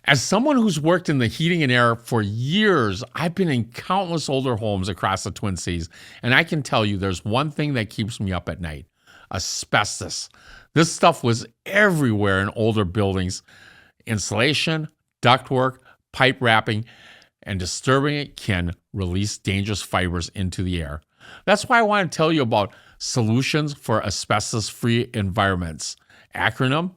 As someone who's worked in the heating and air for years, I've been in countless older homes across the Twin Cities, and I can tell you there's one thing that keeps me up at night: asbestos. This stuff was everywhere in older buildings: insulation, ductwork, pipe wrapping, and disturbing it can release dangerous fibers into the air. That's why I want to tell you about solutions for asbestos-free environments. Acronym: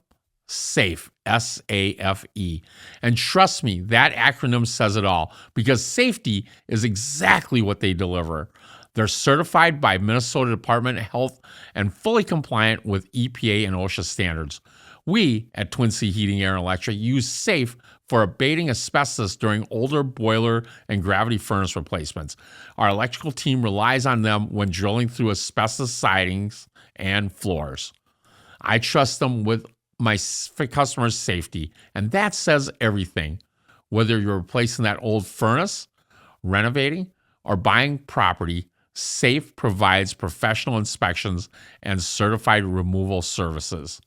SAFE, SAFE. And trust me, that acronym says it all, because safety is exactly what they deliver. They're certified by Minnesota Department of Health and fully compliant with EPA and OSHA standards. We at Twin Sea Heating, Air, and Electric use SAFE for abating asbestos during older boiler and gravity furnace replacements. Our electrical team relies on them when drilling through asbestos sidings and floors. I trust them with my customers' safety, and that says everything. Whether you're replacing that old furnace, renovating, or buying property, SAFE provides professional inspections and certified removal services.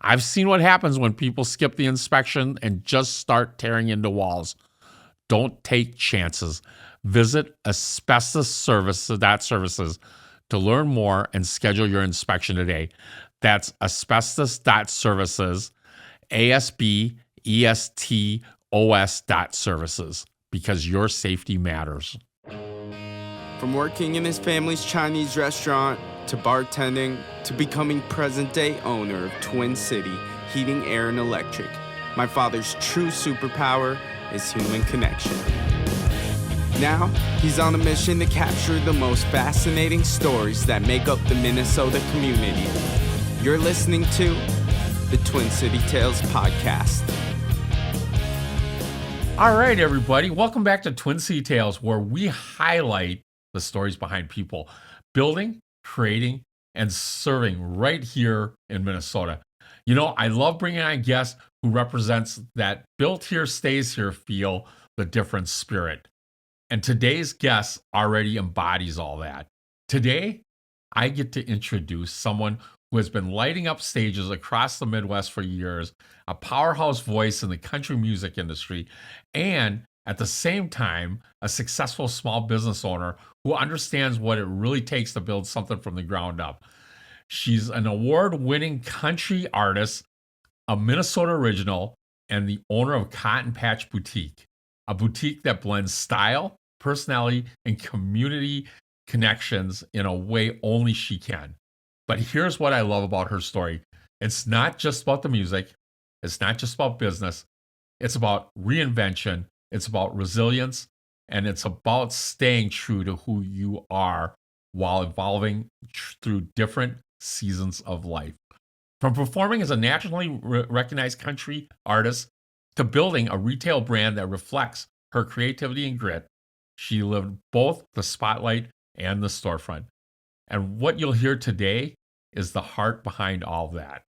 I've seen what happens when people skip the inspection and just start tearing into walls. Don't take chances. Visit asbestosservices.services to learn more and schedule your inspection today. That's asbestos.services, ASBESTOS.services, because your safety matters. From working in his family's Chinese restaurant, to bartending, to becoming present-day owner of Twin City Heating, Air, and Electric, my father's true superpower is human connection. Now, he's on a mission to capture the most fascinating stories that make up the Minnesota community. You're listening to the Twin City Tales podcast. All right, everybody. Welcome back to Twin City Tales, where we highlight the stories behind people building, creating, and serving right here in Minnesota. You know, I love bringing on guests who represents that built here, stays here feel, the different spirit. And today's guest already embodies all that. Today, I get to introduce someone who has been lighting up stages across the Midwest for years, a powerhouse voice in the country music industry, and at the same time, a successful small business owner who understands what it really takes to build something from the ground up. She's an award-winning country artist, a Minnesota original, and the owner of Cotton Patch Boutique, a boutique that blends style, personality, and community connections in a way only she can. But here's what I love about her story. It's not just about the music. It's not just about business. It's about reinvention. It's about resilience. And it's about staying true to who you are while evolving through different seasons of life. From performing as a nationally recognized country artist to building a retail brand that reflects her creativity and grit, she lived both the spotlight and the storefront. And what you'll hear today is the heart behind all of that.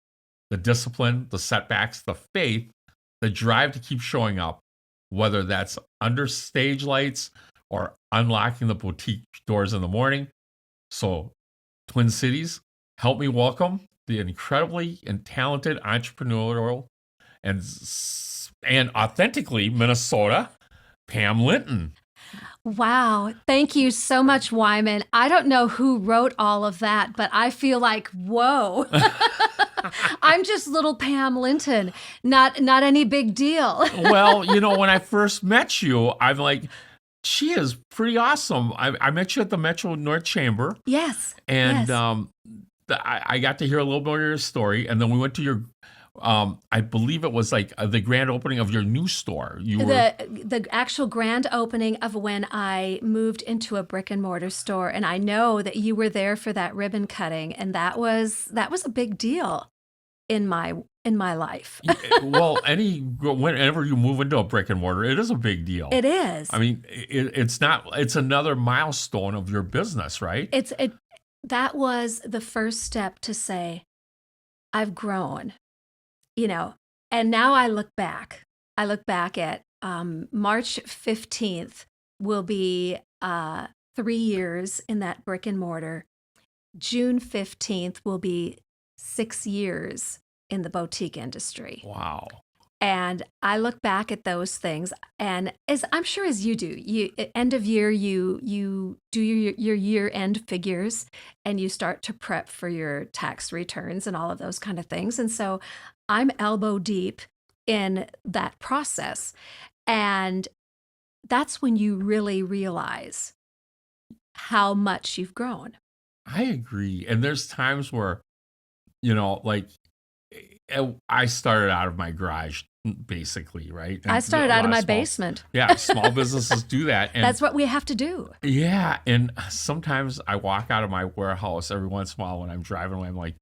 The discipline, the setbacks, the faith, the drive to keep showing up, whether that's under stage lights or unlocking the boutique doors in the morning. So, Twin Cities, help me welcome the incredibly and talented entrepreneurial and authentically Minnesota, Pam Linton. Wow. Thank you so much, Wymond. I don't know who wrote all of that, but I feel like, whoa. I'm just little Pam Linton. Not any big deal. Well, you know, when I first met you, I'm like, she is pretty awesome. I met you at the Metro North Chamber. Yes. And yes. I got to hear a little bit of your story. And then we went to your I believe it was like the grand opening of your new store. The actual grand opening of when I moved into a brick and mortar store, and I know that you were there for that ribbon cutting, and that was a big deal in my life. Well, whenever you move into a brick and mortar, it is a big deal. It is. I mean, it's another milestone of your business, right? That was the first step to say, I've grown. You know, and now I look back at March 15th will be 3 years in that brick and mortar. June 15th will be 6 years in the boutique industry. Wow. And I look back at those things, and as I'm sure as you do, you at end of year, you do your year end figures, and you start to prep for your tax returns and all of those kind of things. And so I'm elbow deep in that process. And that's when you really realize how much you've grown. I agree. And there's times where, like I started out of my garage basically, right? I And started a out of lot my small, basement. yeah, small businesses do that. And That's what we have to do. yeah, and sometimes I walk out of my warehouse every once in a while when I'm driving away. I'm like,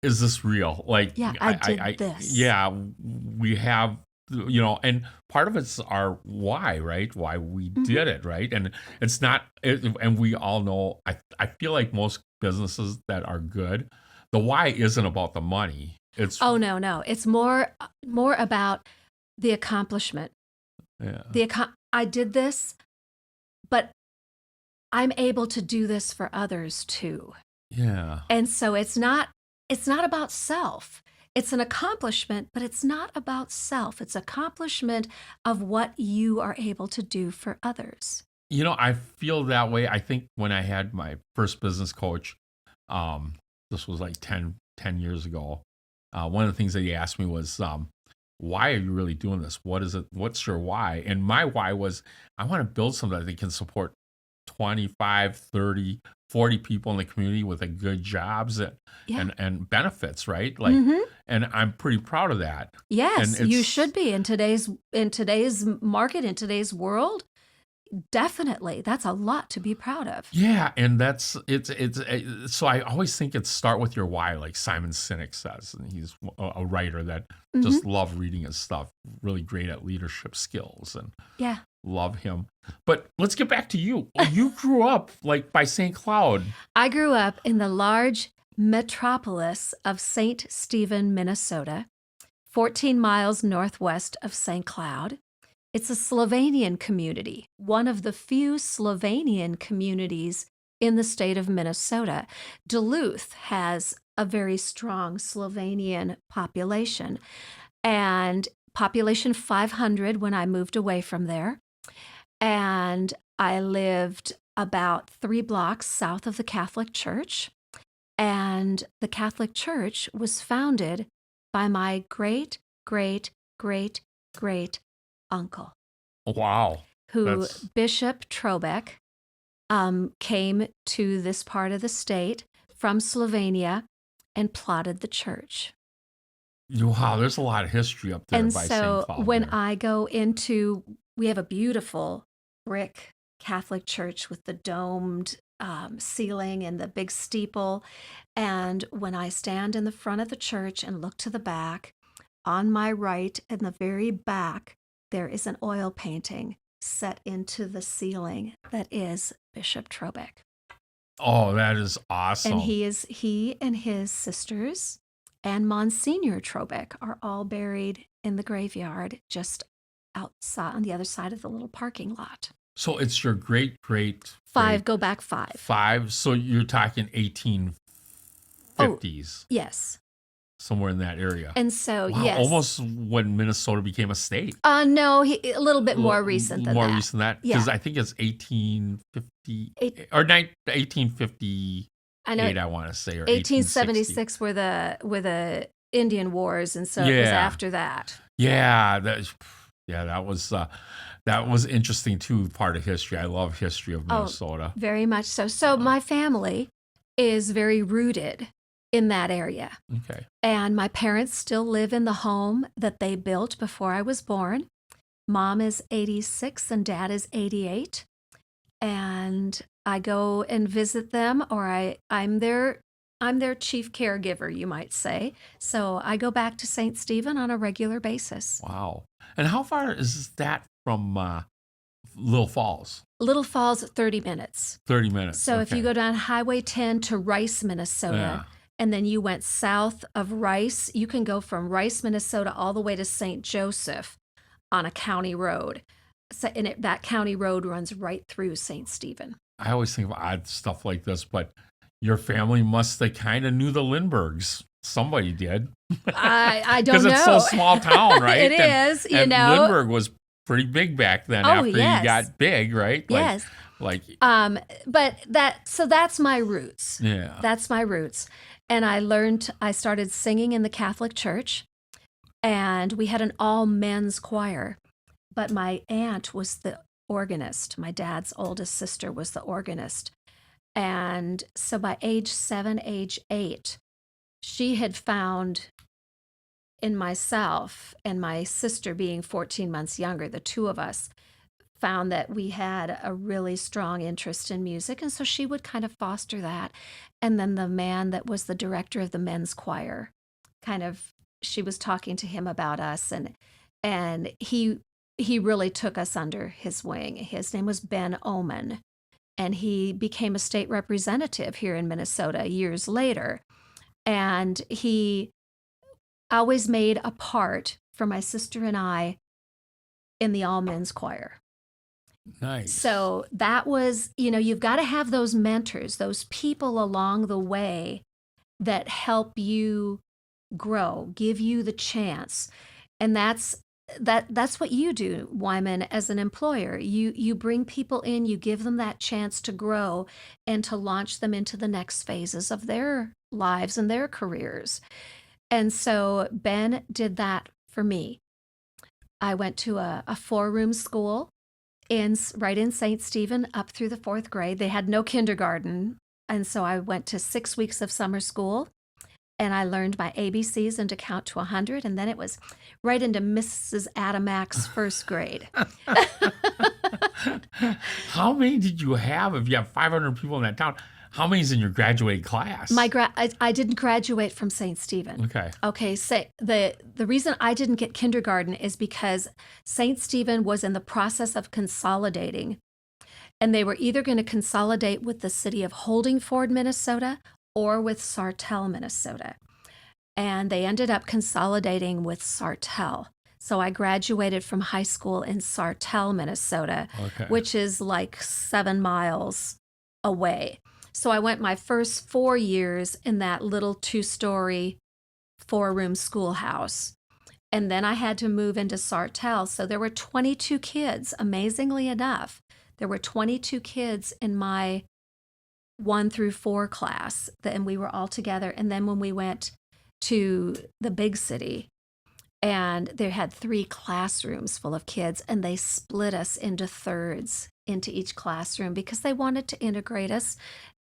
is this real? Like, Yeah, I did this. yeah, we have, and part of it's our why, right? Why we Mhm. did it, right? And it's not, and we all know, I feel like most businesses that are good, the why isn't about the money. It's, Oh, no. It's more about the accomplishment. yeah, I did this, but I'm able to do this for others too. yeah. And so it's not about self. It's an accomplishment, but it's not about self. It's accomplishment of what you are able to do for others. I feel that way. I think when I had my first business coach, this was like 10 years ago. One of the things that he asked me was, why are you really doing this? What is it? What's your why? And my why was, I want to build something that can support 25, 30, 40 people in the community with a good jobs Yeah. and benefits, right? Like, Mhm. and I'm pretty proud of that. And Yes, you it's, should be in today's market, in today's world. Definitely. That's a lot to be proud of. yeah, and so I always think it's start with your why, like Simon Sinek says, and he's a writer that just Mhm. love reading his stuff, really great at leadership skills, and Yeah. love him. But let's get back to you. You grew up like by St. Cloud. I grew up in the large metropolis of St. Stephen, Minnesota, 14 miles northwest of St. Cloud. It's a Slovenian community, one of the few Slovenian communities in the state of Minnesota. Duluth has a very strong Slovenian population, and population 500 when I moved away from there. And I lived about 3 blocks south of the Catholic Church. And the Catholic Church was founded by my great, great, great, great uncle, Wow. who That's Bishop Trobeck came to this part of the state from Slovenia and plotted the church. wow, there's a lot of history up there And by St. so Cloud when there. I go into, we have a beautiful brick Catholic church with the domed ceiling and the big steeple. And when I stand in the front of the church and look to the back, on my right, in the very back, there is an oil painting set into the ceiling that is Bishop Trobeck. Oh, that is And awesome. he and his sisters and Monsignor Trobeck are all buried in the graveyard just outside on the other side of the little parking lot. So it's your great, great, Five, go back five. five. So you're talking 1850s, Oh, yes. somewhere in that area. And so, Wow, yes. almost when Minnesota became a state. No, a little bit more recent than More that. recent than that? Yeah. Because I think it's 1850 Eight- or 1858, I know I want to say, or 1860. 1876 were the Indian Wars, and so it was Yeah. after that. Yeah, that was interesting too. Part of history. I love history of Minnesota. Very much so. So my family is very rooted in that area. Okay. And my parents still live in the home that they built before I was born. Mom is 86 and dad is 88. And I go and visit them, or I'm their chief caregiver, you might say. So I go back to St. Stephen on a regular basis. Wow. And how far is that from Little Falls? Little Falls, 30 minutes. 30 minutes. So if you Okay. go down Highway 10 to Rice, Minnesota, Yeah. and then you went south of Rice, you can go from Rice, Minnesota, all the way to St. Joseph on a county road. So, and that county road runs right through St. Stephen. I always think of odd stuff like this, but your family must have kind of knew the Lindberghs. Somebody did. I don't Because know. it's so small town, right? It is, you and know. Lindbergh was pretty big back then Oh, after yes. he got big, right? Yes. Like, But that's my roots. yeah. That's my roots. And I started singing in the Catholic Church, and we had an all men's choir. But my aunt was the organist. My dad's oldest sister was the organist. And so by age 7, age 8, she had found in myself and my sister being 14 months younger, the two of us found that we had a really strong interest in music. And so she would kind of foster that. And then the man that was the director of the men's choir, she was talking to him about us, and he really took us under his wing. His name was Ben Oman, and he became a state representative here in Minnesota years later. And he always made a part for my sister and I in the all men's choir. Nice. So that was, you've got to have those mentors, those people along the way that help you grow, give you the chance. And that's what you do, Wymond, as an employer. You bring people in, you give them that chance to grow and to launch them into the next phases of their lives and their careers. And so Ben did that for me. I went to a 4-room school right in St. Stephen up through the 4th grade. They had no kindergarten. And so I went to 6 weeks of summer school, and I learned my ABCs and to count to 100. And then it was right into Mrs. Adamack's 1st grade. How many did you have? If you have 500 people in that town, how many is in your graduating class? I didn't graduate from St. Stephen. Okay. So the reason I didn't get kindergarten is because St. Stephen was in the process of consolidating, and they were either going to consolidate with the city of Holdingford, Minnesota, or with Sartell, Minnesota. And they ended up consolidating with Sartell. So I graduated from high school in Sartell, Minnesota, which is like 7 miles away. So I went my first 4 years in that little 2-story, 4-room schoolhouse. And then I had to move into Sartell. So there were 22 kids, amazingly enough. There were 22 kids in my 1 through 4 class, and we were all together. And then when we went to the big city, and they had 3 classrooms full of kids, and they split us into thirds into each classroom because they wanted to integrate us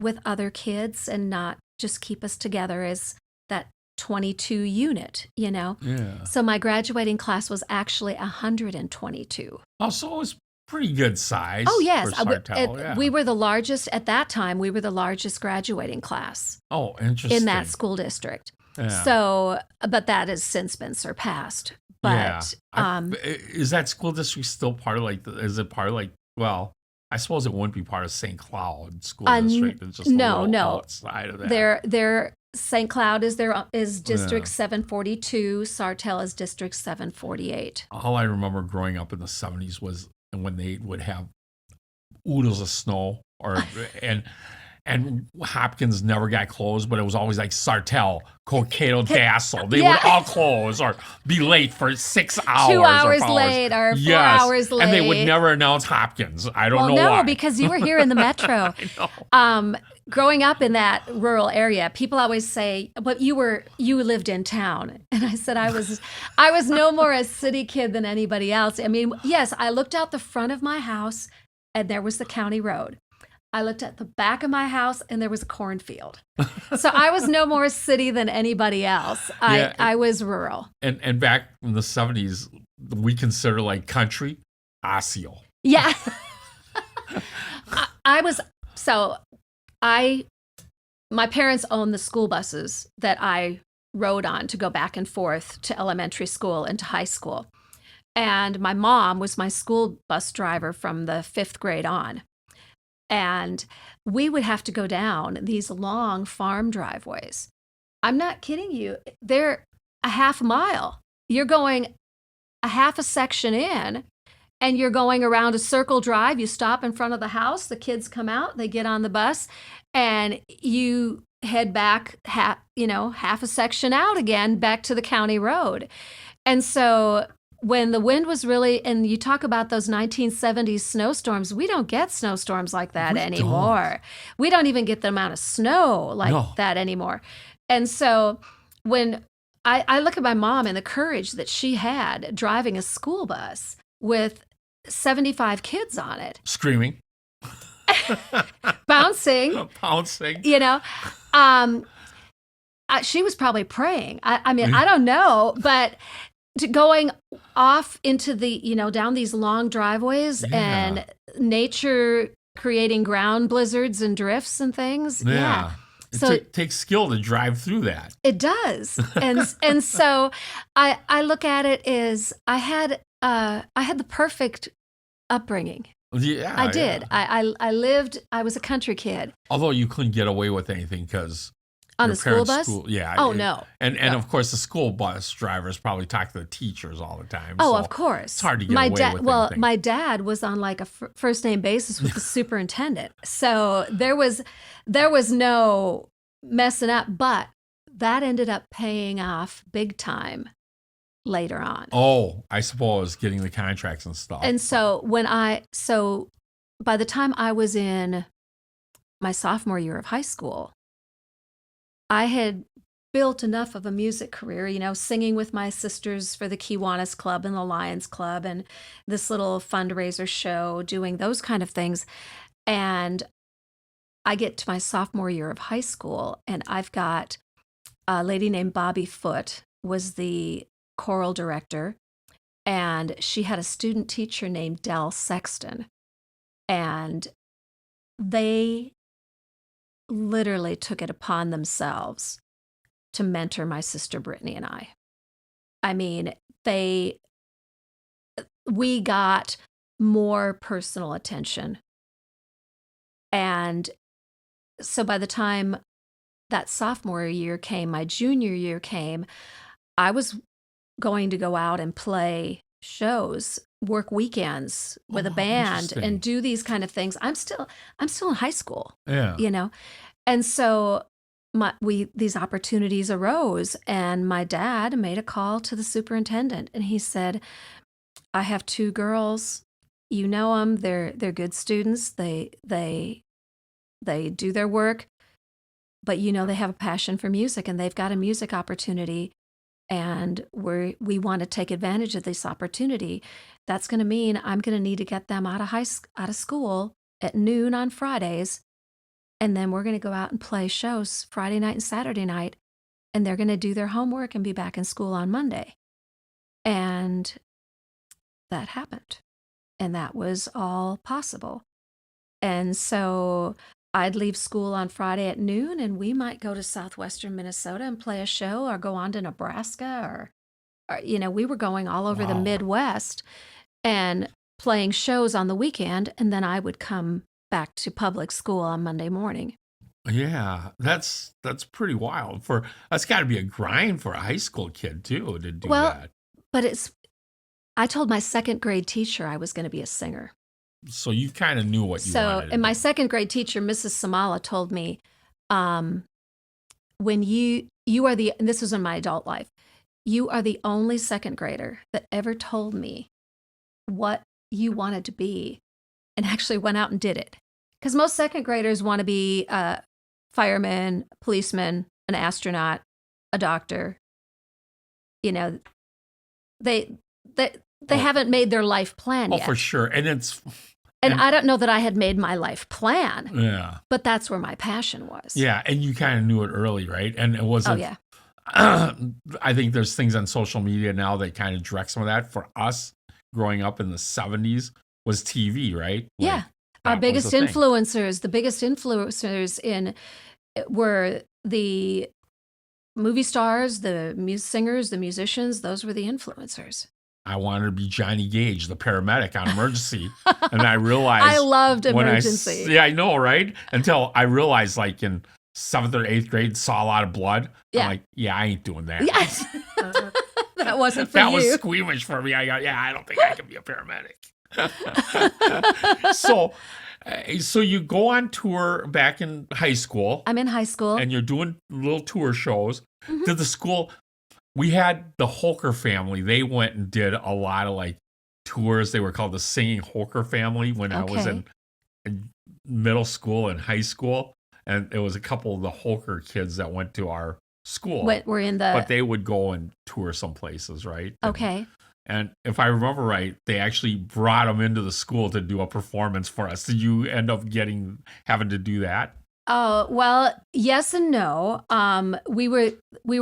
with other kids and not just keep us together as that 22 unit, Yeah. So my graduating class was actually 122. Oh, so it was pretty good size. Oh, yes. For Sartell, yeah. We were the largest, at that time, we were the largest graduating class. Oh, interesting. In that school district. Yeah. So, but that has since been surpassed. But is that school district still part of is it part of well, I suppose it wouldn't be part of St. Cloud School District. It's just no. outside of that. Their St. Cloud is District 742. Sartell is District 748. All I remember growing up in the 70s was when they would have oodles of snow, and Hopkins never got closed, but it was always like Sartell, Cokato, Dassel. They would all close or be late for 6 hours. 2 hours late or 4 hours late. And they would never announce Hopkins. I don't know why. No, because you were here in the metro. I know. Growing up in that rural area, people always say, "But you lived in town." And I said, I was no more a city kid than anybody else. I mean, yes, I looked out the front of my house, and there was the county road. I looked at the back of my house, and there was a cornfield. So I was no more city than anybody else. I was rural. And back in the 70s, we consider country Osseo. Yeah. My parents owned the school buses that I rode on to go back and forth to elementary school and to high school. And my mom was my school bus driver from the 5th grade on. And we would have to go down these long farm driveways. I'm not kidding you. They're a half mile. You're going a half a section in, and you're going around a circle drive. You stop in front of the house. The kids come out. They get on the bus, and you head back, half a section out again, back to the county road. And so when the wind was really, and you talk about those 1970s snowstorms, we don't get snowstorms like that anymore. We don't even get the amount of snow like that anymore. And so when I look at my mom and the courage that she had driving a school bus with 75 kids on it. Screaming. Bouncing. She was probably praying. I mean, I don't know, but going off into the, down these long driveways and nature creating ground blizzards and drifts and things. Yeah. So it takes skill to drive through that. It does. And so I look at it as I had the perfect upbringing. Yeah, I did. Yeah. I was a country kid. Although you couldn't get away with anything because on the school bus? No. And of course the school bus drivers probably talk to the teachers all the time. Oh, of course. It's hard to get away with anything. My dad was on like a first name basis with the superintendent. So there was no messing up, but that ended up paying off big time later on. Oh, I suppose getting the contracts and stuff. And so by the time I was in my sophomore year of high school, I had built enough of a music career, singing with my sisters for the Kiwanis Club and the Lions Club and this little fundraiser show, doing those kind of things. And I get to my sophomore year of high school, and I've got a lady named Bobby Foote was the choral director, and she had a student teacher named Del Sexton. And they literally took it upon themselves to mentor my sister Brittany and I. I mean, we got more personal attention. And so by the time that sophomore year came, my junior year came, I was going to go out and play shows, work weekends with a band and do these kind of things. I'm still in high school. Yeah. And so these opportunities arose, and my dad made a call to the superintendent, and he said, I have 2 girls. You know them. They're good students. They do their work, but they have a passion for music, and they've got a music opportunity. And we want to take advantage of this opportunity. That's going to mean I'm going to need to get them out of school at noon on Fridays, and then we're going to go out and play shows Friday night and Saturday night, and they're going to do their homework and be back in school on Monday. And that happened, and that was all possible. And so I'd leave school on Friday at noon, and we might go to southwestern Minnesota and play a show, or go on to Nebraska, or we were going all over the Midwest and playing shows on the weekend, and then I would come back to public school on Monday morning. Yeah, that's pretty wild. That's got to be a grind for a high school kid too to do that. But I told my second grade teacher I was going to be a singer. So you kind of knew what you wanted to do. And my second grade teacher, Mrs. Samala, told me, when you are and this was in my adult life, you are the only second grader that ever told me what you wanted to be and actually went out and did it. Because most second graders want to be a fireman, policeman, an astronaut, a doctor. They haven't made their life plan yet. Oh, for sure. And I don't know that I had made my life plan. Yeah. But that's where my passion was. Yeah. And you kind of knew it early, right? And it wasn't. Oh, yeah. I think there's things on social media now that kind of direct some of that. For us, growing up in the 70s, was TV, right? Yeah. Our biggest influencers, the biggest influencers were the movie stars, the singers, the musicians. Those were the influencers. I wanted to be Johnny Gage, the paramedic on Emergency. And I realized. I loved Emergency. Yeah, I know, right? Until I realized, like in 7th or 8th grade, saw a lot of blood. Yeah. I'm like, yeah, I ain't doing that. Yes. That wasn't for that you. That was squeamish for me. I don't think I can be a paramedic. So, so you go on tour back in high school, I'm in high school. and you're doing little tour shows. Mhm. Did the school? We had the Holker family. They went and did a lot of like tours. They were called the Singing Holker family when I was Okay. in middle school and high school, and it was a couple of the Holker kids that went to our school. We're in But the they would go and tour some places, right? okay. And if I remember right, they actually brought them into the school to do a performance for us. Did you end up having to do that? Oh, well, yes and no. We were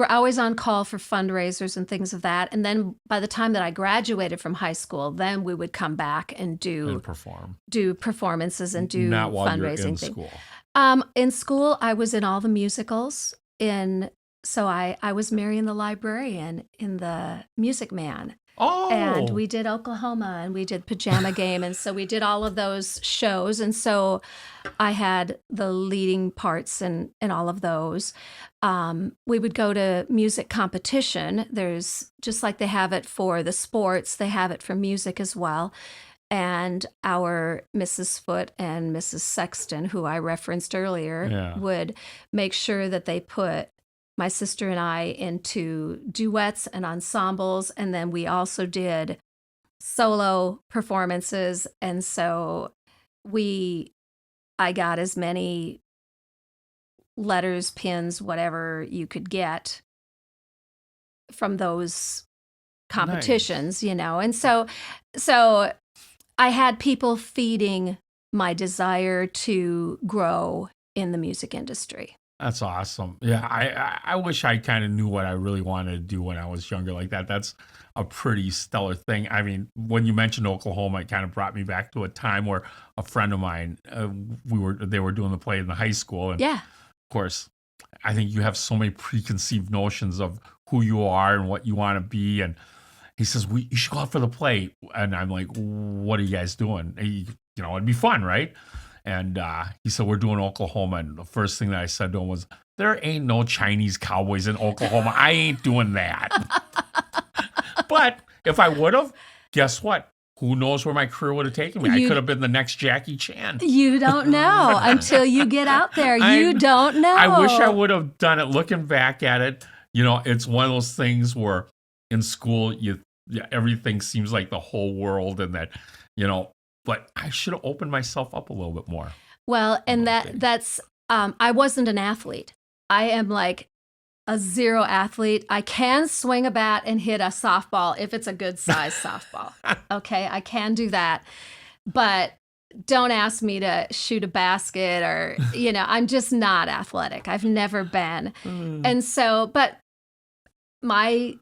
always on call for fundraisers and things of that. And then by the time that I graduated from high school, then we would come back and And do perform? performances and do Not while you're in fundraising things. school. In school, I was in all the musicals. So I was Marion the librarian in the Music Man. And Oh, we did Oklahoma and we did Pajama Game. And so we did all of those shows. And so I had the leading parts in all of those. We would go to music competition. There's just like they have it for the sports, they have it for music as well. And our Mrs. Foote and Mrs. Sexton, who I referenced earlier, yeah. would make sure that they put my sister and I into duets and ensembles. And then we also did solo performances. And so I got as many letters, pins, whatever you could get from those competitions, And so I had people feeding my desire to grow in the music industry. That's awesome. Yeah, I wish I kind of knew what I really wanted to do when I was younger like that. That's a pretty stellar thing. I mean, when you mentioned Oklahoma, it kind of brought me back to a time where a friend of mine, they were doing the play in the high school, and Yeah. of course, I think you have so many preconceived notions of who you are and what you want to be. And he says, you should go out for the play. And I'm like, what are you guys doing? It'd be fun, right? And he said, we're doing Oklahoma. And the first thing that I said to him was, there ain't no Chinese cowboys in Oklahoma. I ain't doing that. But if I would have, guess what? Who knows where my career would have taken me? I could have been the next Jackie Chan. You don't know until you get out there. You don't know. I wish I would have done it. Looking back at it, it's one of those things where in school, everything seems like the whole world, and that, but I should have opened myself up a little bit more. Well, and that's I wasn't an athlete. I am like a zero athlete. I can swing a bat and hit a softball if it's a good size softball. Okay, I can do that. But don't ask me to shoot a basket or, I'm just not athletic. I've never been. And so, but my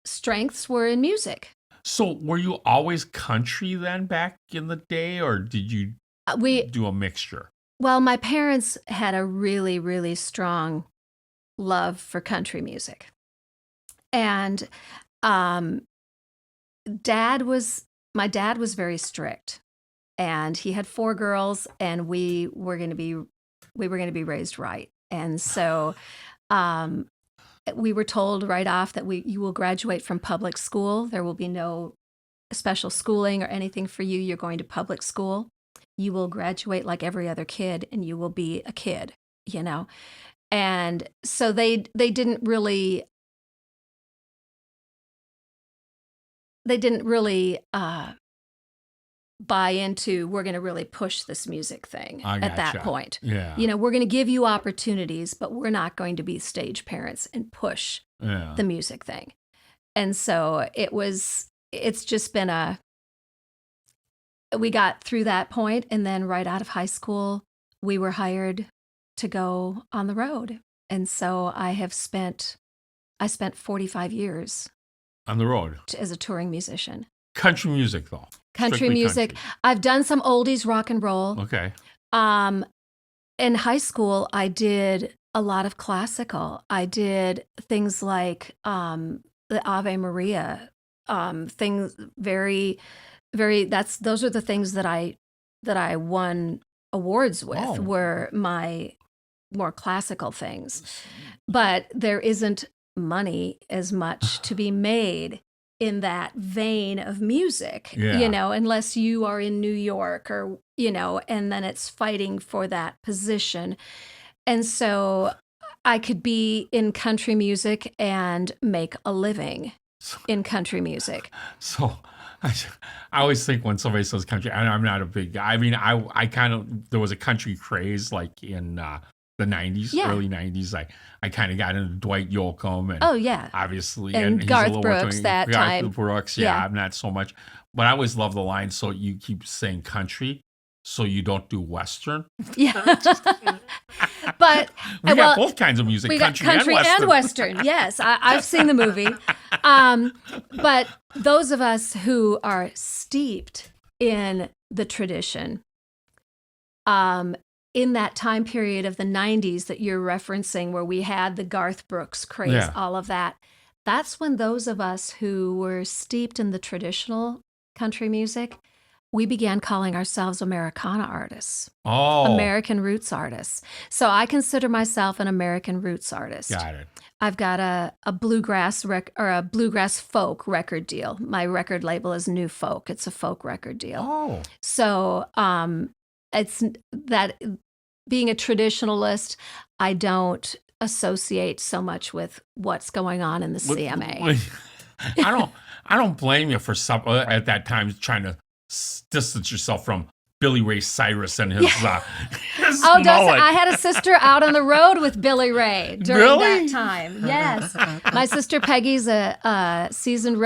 strengths were in music. So were you always country then back in the day, or did you do a mixture? Well, my parents had a really, really strong love for country music. And my dad was very strict, and he had 4 girls, and we were going to be raised right. And so we were told right off that you will graduate from public school. There will be no special schooling or anything for you. You're going to public school. You will graduate like every other kid, and you will be a kid, And so they didn't really buy into, we're going to really push this music thing at that point. Yeah. We're going to give you opportunities, but we're not going to be stage parents and push the music thing. And so it's just been we got through that point, and then right out of high school, we were hired to go on the road. And so I spent 45 years on the road as a touring musician. Country music, though. Country Strictly music. country. I've done some oldies rock and roll. Okay. In high school, I did a lot of classical. I did things like the Ave Maria, things very, very. Those are the things that I won awards with. Were my more classical things. But there isn't money as much to be made in that vein of music, Yeah. unless you are in New York or, and then it's fighting for that position. And so I could be in country music and make a living in country music. So I, I always think when somebody says country, and I'm not a big guy. I mean, I kind of, there was a country craze like in the 90s, Yeah. early 90s. I kind of got into Dwight Yoakam and Oh, yeah. obviously. And he's a Garth little more Brooks to- that Garth time. Brooks, Yeah. I'm not so much. But I always love the line, so you keep saying country, so you don't do Western. Yeah. But We got both kinds of music, we got country and Western. Yes, I've seen the movie. But those of us who are steeped in the tradition, in that time period of the 90s that you're referencing, where we had the Garth Brooks craze, Yeah. all of that, that's when those of us who were steeped in the traditional country music, we began calling ourselves Americana artists. Oh, American roots artists. So I consider myself an American roots artist. got it. I've got a bluegrass a bluegrass folk record deal. My record label is New Folk. It's a folk record deal. Oh, So it's that being a traditionalist, I don't associate so much with what's going on in the CMA. I don't blame you for some at that time trying to distance yourself from Billy Ray Cyrus and his his Oh, mullet. I had a sister out on the road with Billy Ray during Really? that time. Yes, my sister Peggy's a seasoned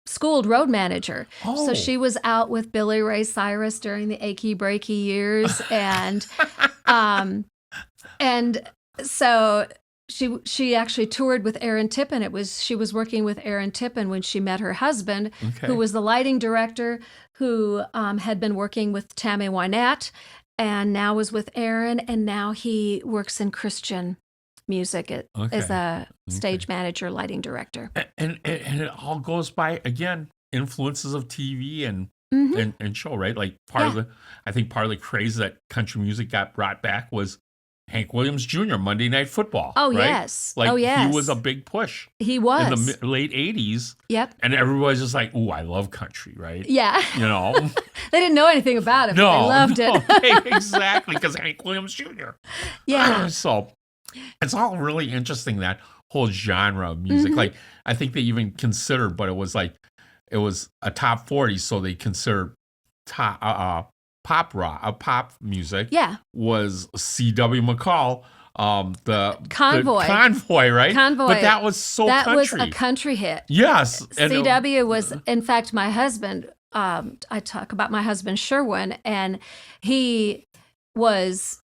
schooled road manager, Oh. so she was out with Billy Ray Cyrus during the achy breaky years, and so she actually toured with Aaron Tippin. She was working with Aaron Tippin when she met her husband, Okay. who was the lighting director, who had been working with Tammy Wynette, and now was with Aaron, and now he works in Christian music as Okay. a stage manager, lighting director. and it all goes by again influences of TV and Mhm. and show, right? Like part of I think part of the craze that country music got brought back was Hank Williams Jr. Monday Night Football. Oh, right? yes. Like Oh, yes. he was a big push He in was. the late '80s, Yep. and everybody's just like, "Ooh, I love country," right? Yeah. You know. They didn't know anything about it, but No, they loved it. exactly, because Hank Williams Jr. Yeah. So it's all really interesting, that whole genre of music. Mhm. Like I think they even considered, but it was a top 40, so they considered top pop music. Yeah. Was C.W. McCall, the Convoy. the Convoy, right? Convoy. But that was so That country. was a country hit. Yes, and CW was, in fact, my husband. I talk about my husband Sherwin, and he was,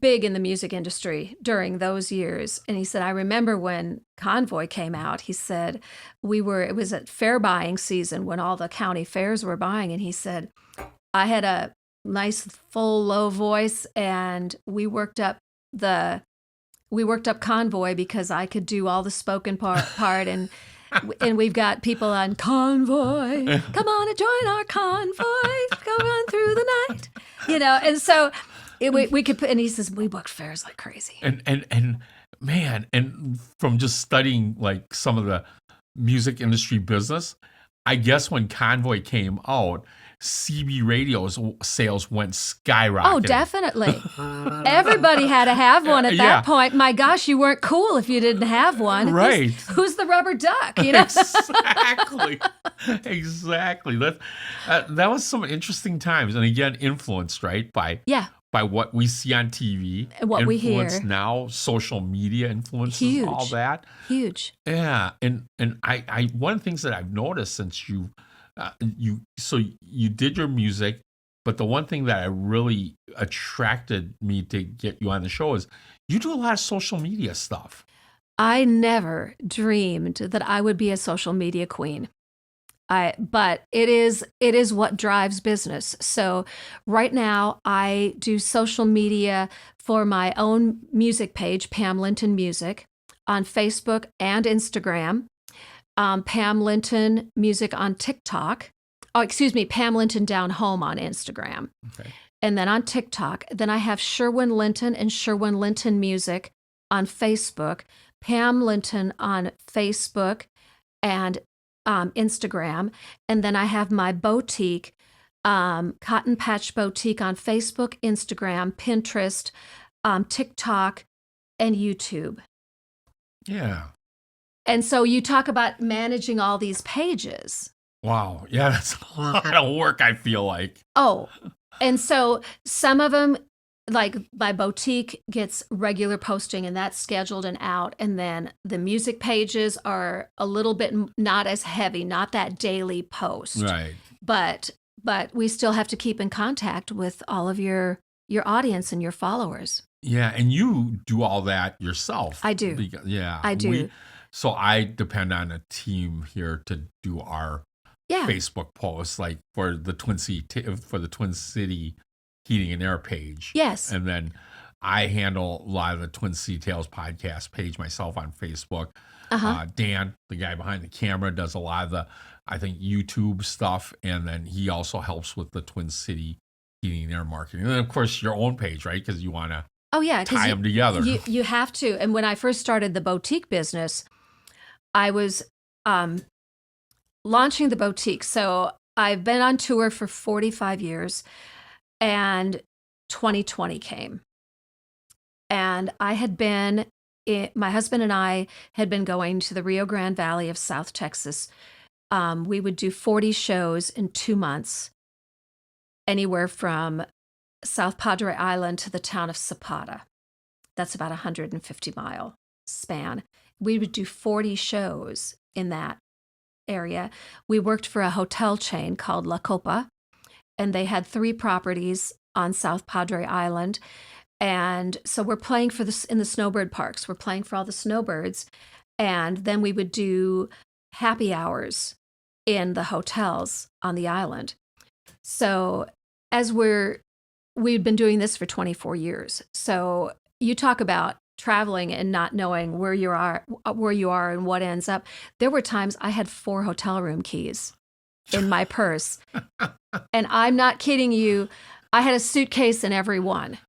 big in the music industry during those years. And he said, I remember when Convoy came out. He said, it was at fair buying season when all the county fairs were buying, and he said, I had a nice full low voice, and we worked up Convoy because I could do all the spoken part and we've got people on Convoy. Come on and join our convoy. Go on through the night. And so we could put, and he says, we booked fairs like crazy. and man, and from just studying like some of the music industry business, I guess when Convoy came out, CB radio's sales went skyrocketing. Oh, definitely. Everybody had to have one at Yeah. that point. My gosh, you weren't cool if you didn't have one. Right. Who's the rubber duck? Exactly. Exactly. That was some interesting times, and again, influenced, right, by Yeah. what we see on TV, And what we hear. influenced now, social media influences Huge. all that. Huge. Yeah, and I one of the things that I've noticed since you did your music, but the one thing that I really attracted me to get you on the show is you do a lot of social media stuff. I never dreamed that I would be a social media queen. But it is what drives business. So right now I do social media for my own music page, Pam Linton Music, on Facebook and Instagram. Pam Linton Music on TikTok. Oh, excuse me, Pam Linton Down Home on Instagram. Okay. And then on TikTok. Then I have Sherwin Linton and Sherwin Linton Music on Facebook, Pam Linton on Facebook, and Instagram. And then I have my boutique, Cotton Patch Boutique on Facebook, Instagram, Pinterest, TikTok, and YouTube. Yeah. And so you talk about managing all these pages. Wow. Yeah, that's a lot of work, I feel like. Oh, and so some of them, like my boutique gets regular posting and that's scheduled and out. And then the music pages are a little bit not as heavy, not that daily post. Right. But we still have to keep in contact with all of your audience and your followers. Yeah, and you do all that yourself. I do. Yeah. I do. So I depend on a team here to do our Facebook posts, like for the Twin City Heating and Air page. Yes. And then I handle a lot of the Twin City Tales podcast page myself on Facebook. Dan, the guy behind the camera, does a lot of the, I think, YouTube stuff. And then he also helps with the Twin City Heating and Air marketing. And then, of course, your own page, right? Because you want to tie them together. You have to. And when I first started the boutique business, I was launching the boutique. So I've been on tour for 45 years. And 2020 came. And my husband and I had been going to the Rio Grande Valley of South Texas. We would do 40 shows in 2 months, anywhere from South Padre Island to the town of Zapata. That's about a 150-mile span. We would do 40 shows in that area. We worked for a hotel chain called La Copa, and they had 3 properties on South Padre Island. And so we're playing in the snowbird parks. We're playing for all the snowbirds. And then we would do happy hours in the hotels on the island. So as we've been doing this for 24 years. So you talk about traveling and not knowing where you are and what ends up. There were times I had 4 hotel room keys in my purse. And I'm not kidding you. I had a suitcase in every one.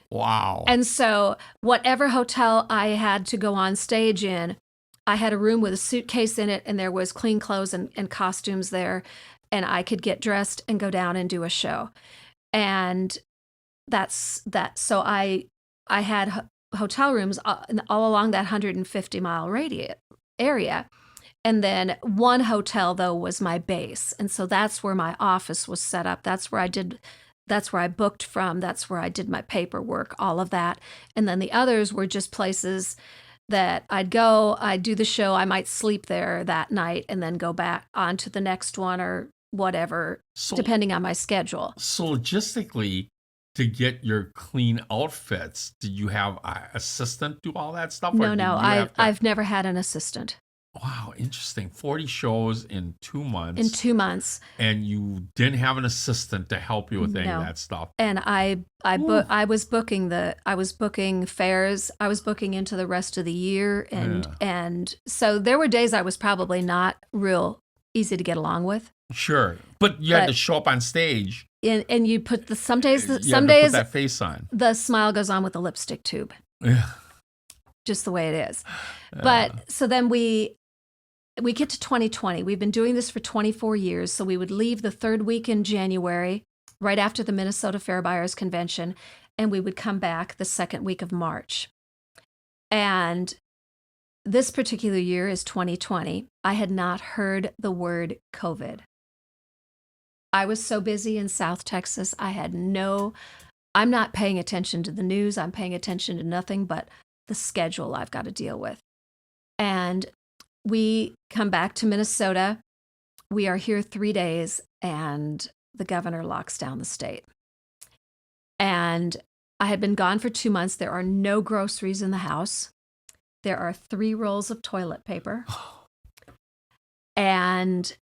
Wow. And so whatever hotel I had to go on stage in, I had a room with a suitcase in it, and there was clean clothes and costumes there, and I could get dressed and go down and do a show. And that's that. So I had hotel rooms all along that 150-mile radius area. And then one hotel, though, was my base. And so that's where my office was set up. That's where I booked from. That's where I did my paperwork, all of that. And then the others were just places that I'd go, I'd do the show, I might sleep there that night and then go back on to the next one or whatever, depending on my schedule. So logistically, to get your clean outfits, did you have an assistant do all that stuff? No, I've never had an assistant. Wow, interesting. 40 shows in 2 months. In 2 months. And you didn't have an assistant to help you with any of that stuff. And I was booking fares. I was booking into the rest of the year. And so there were days I was probably not real easy to get along with. Sure. But you had to show up on stage. And you put some days put that face on. The smile goes on with the lipstick tube. Yeah. Just the way it is. But so then we get to 2020. We've been doing this for 24 years. So we would leave the 3rd week in January, right after the Minnesota Fair Buyers Convention, and we would come back the 2nd week of March. And this particular year is 2020. I had not heard the word COVID. I was so busy in South Texas. I'm not paying attention to the news. I'm paying attention to nothing but the schedule I've got to deal with. And we come back to Minnesota. We are here 3 days, and the governor locks down the state. And I had been gone for 2 months. There are no groceries in the house. There are 3 rolls of toilet paper. And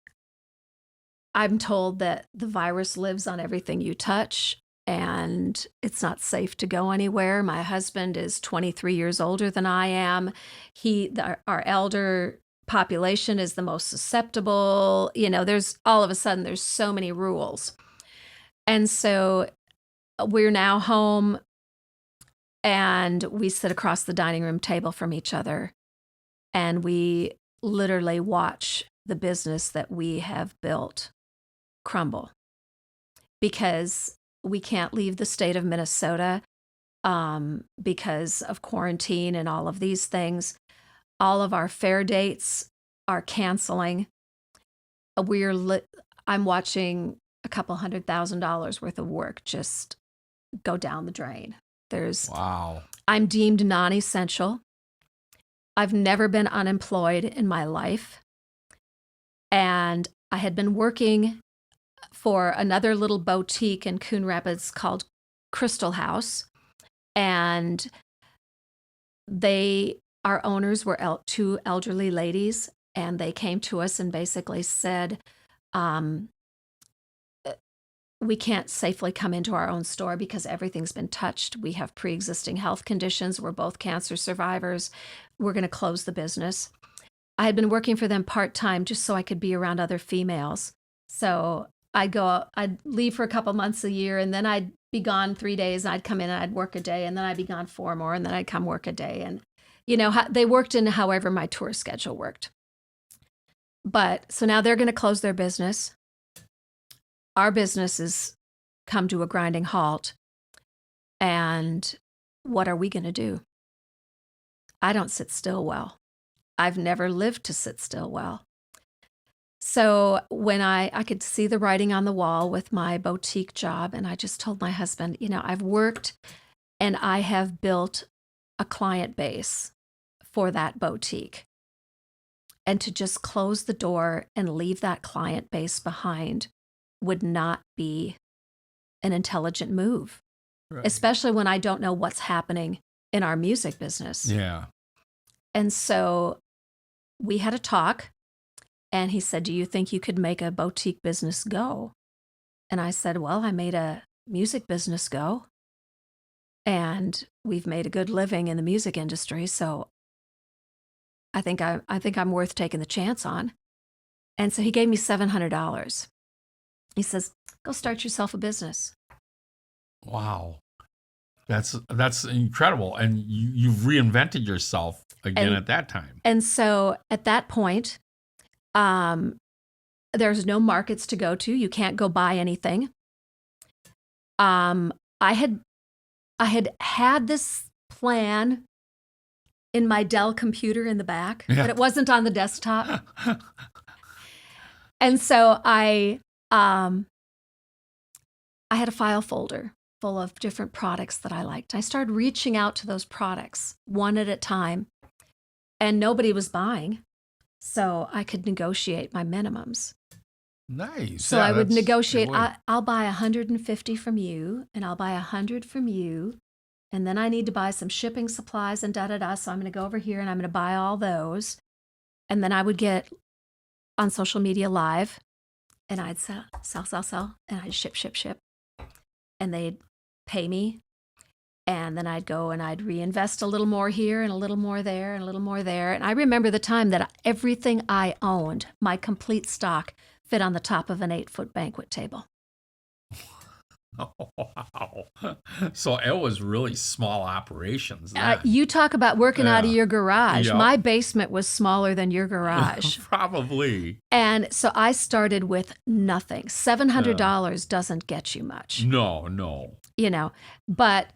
I'm told that the virus lives on everything you touch, and it's not safe to go anywhere. My husband is 23 years older than I am. Our elder population is the most susceptible. There's all of a sudden, there's so many rules. And so we're now home, and we sit across the dining room table from each other, and we literally watch the business that we have built crumble because we can't leave the state of Minnesota because of quarantine and all of these things. All of our fair dates are canceling. I'm watching a couple $100,000 worth of work just go down the drain. Wow. I'm deemed non-essential. I've never been unemployed in my life. And I had been working for another little boutique in Coon Rapids called Crystal House. And our owners were two elderly ladies, and they came to us and basically said, we can't safely come into our own store because everything's been touched. We have pre-existing health conditions. We're both cancer survivors. We're going to close the business. I had been working for them part-time just so I could be around other females. So I'd leave for a couple months a year, and then I'd be gone 3 days, and I'd come in and I'd work a day, and then I'd be gone 4 more, and then I'd come work a day. And, they worked in however my tour schedule worked. But so now they're going to close their business. Our business has come to a grinding halt. And what are we going to do? I don't sit still well. I've never lived to sit still well. So when I could see the writing on the wall with my boutique job, and I just told my husband, I've worked and I have built a client base for that boutique. And to just close the door and leave that client base behind would not be an intelligent move, right, especially when I don't know what's happening in our music business. Yeah. And so we had a talk, and he said, do you think you could make a boutique business go? And I said, well, I made a music business go, and we've made a good living in the music industry. So I think I'm worth taking the chance on. And so he gave me $700. He says, go start yourself a business. Wow. That's incredible. And you've reinvented yourself again at that time. And so at that point, there's no markets to go to. You can't go buy anything. I had this plan in my Dell computer in the back, but it wasn't on the desktop. And so I had a file folder full of different products that I liked. I started reaching out to those products one at a time, and nobody was buying, so I could negotiate my minimums. Nice. So I would negotiate, I'll buy 150 from you, and I'll buy 100 from you, and then I need to buy some shipping supplies and da-da-da, so I'm going to go over here and I'm going to buy all those. And then I would get on social media live, and I'd sell, and I'd ship. And they'd pay me. And then I'd go and I'd reinvest a little more here and a little more there and a little more there. And I remember the time that everything I owned, my complete stock, fit on the top of an 8-foot banquet table. Oh, wow. So it was really small operations. You talk about working out of your garage. Yep. My basement was smaller than your garage. Probably. And so I started with nothing. $700 doesn't get you much. No. But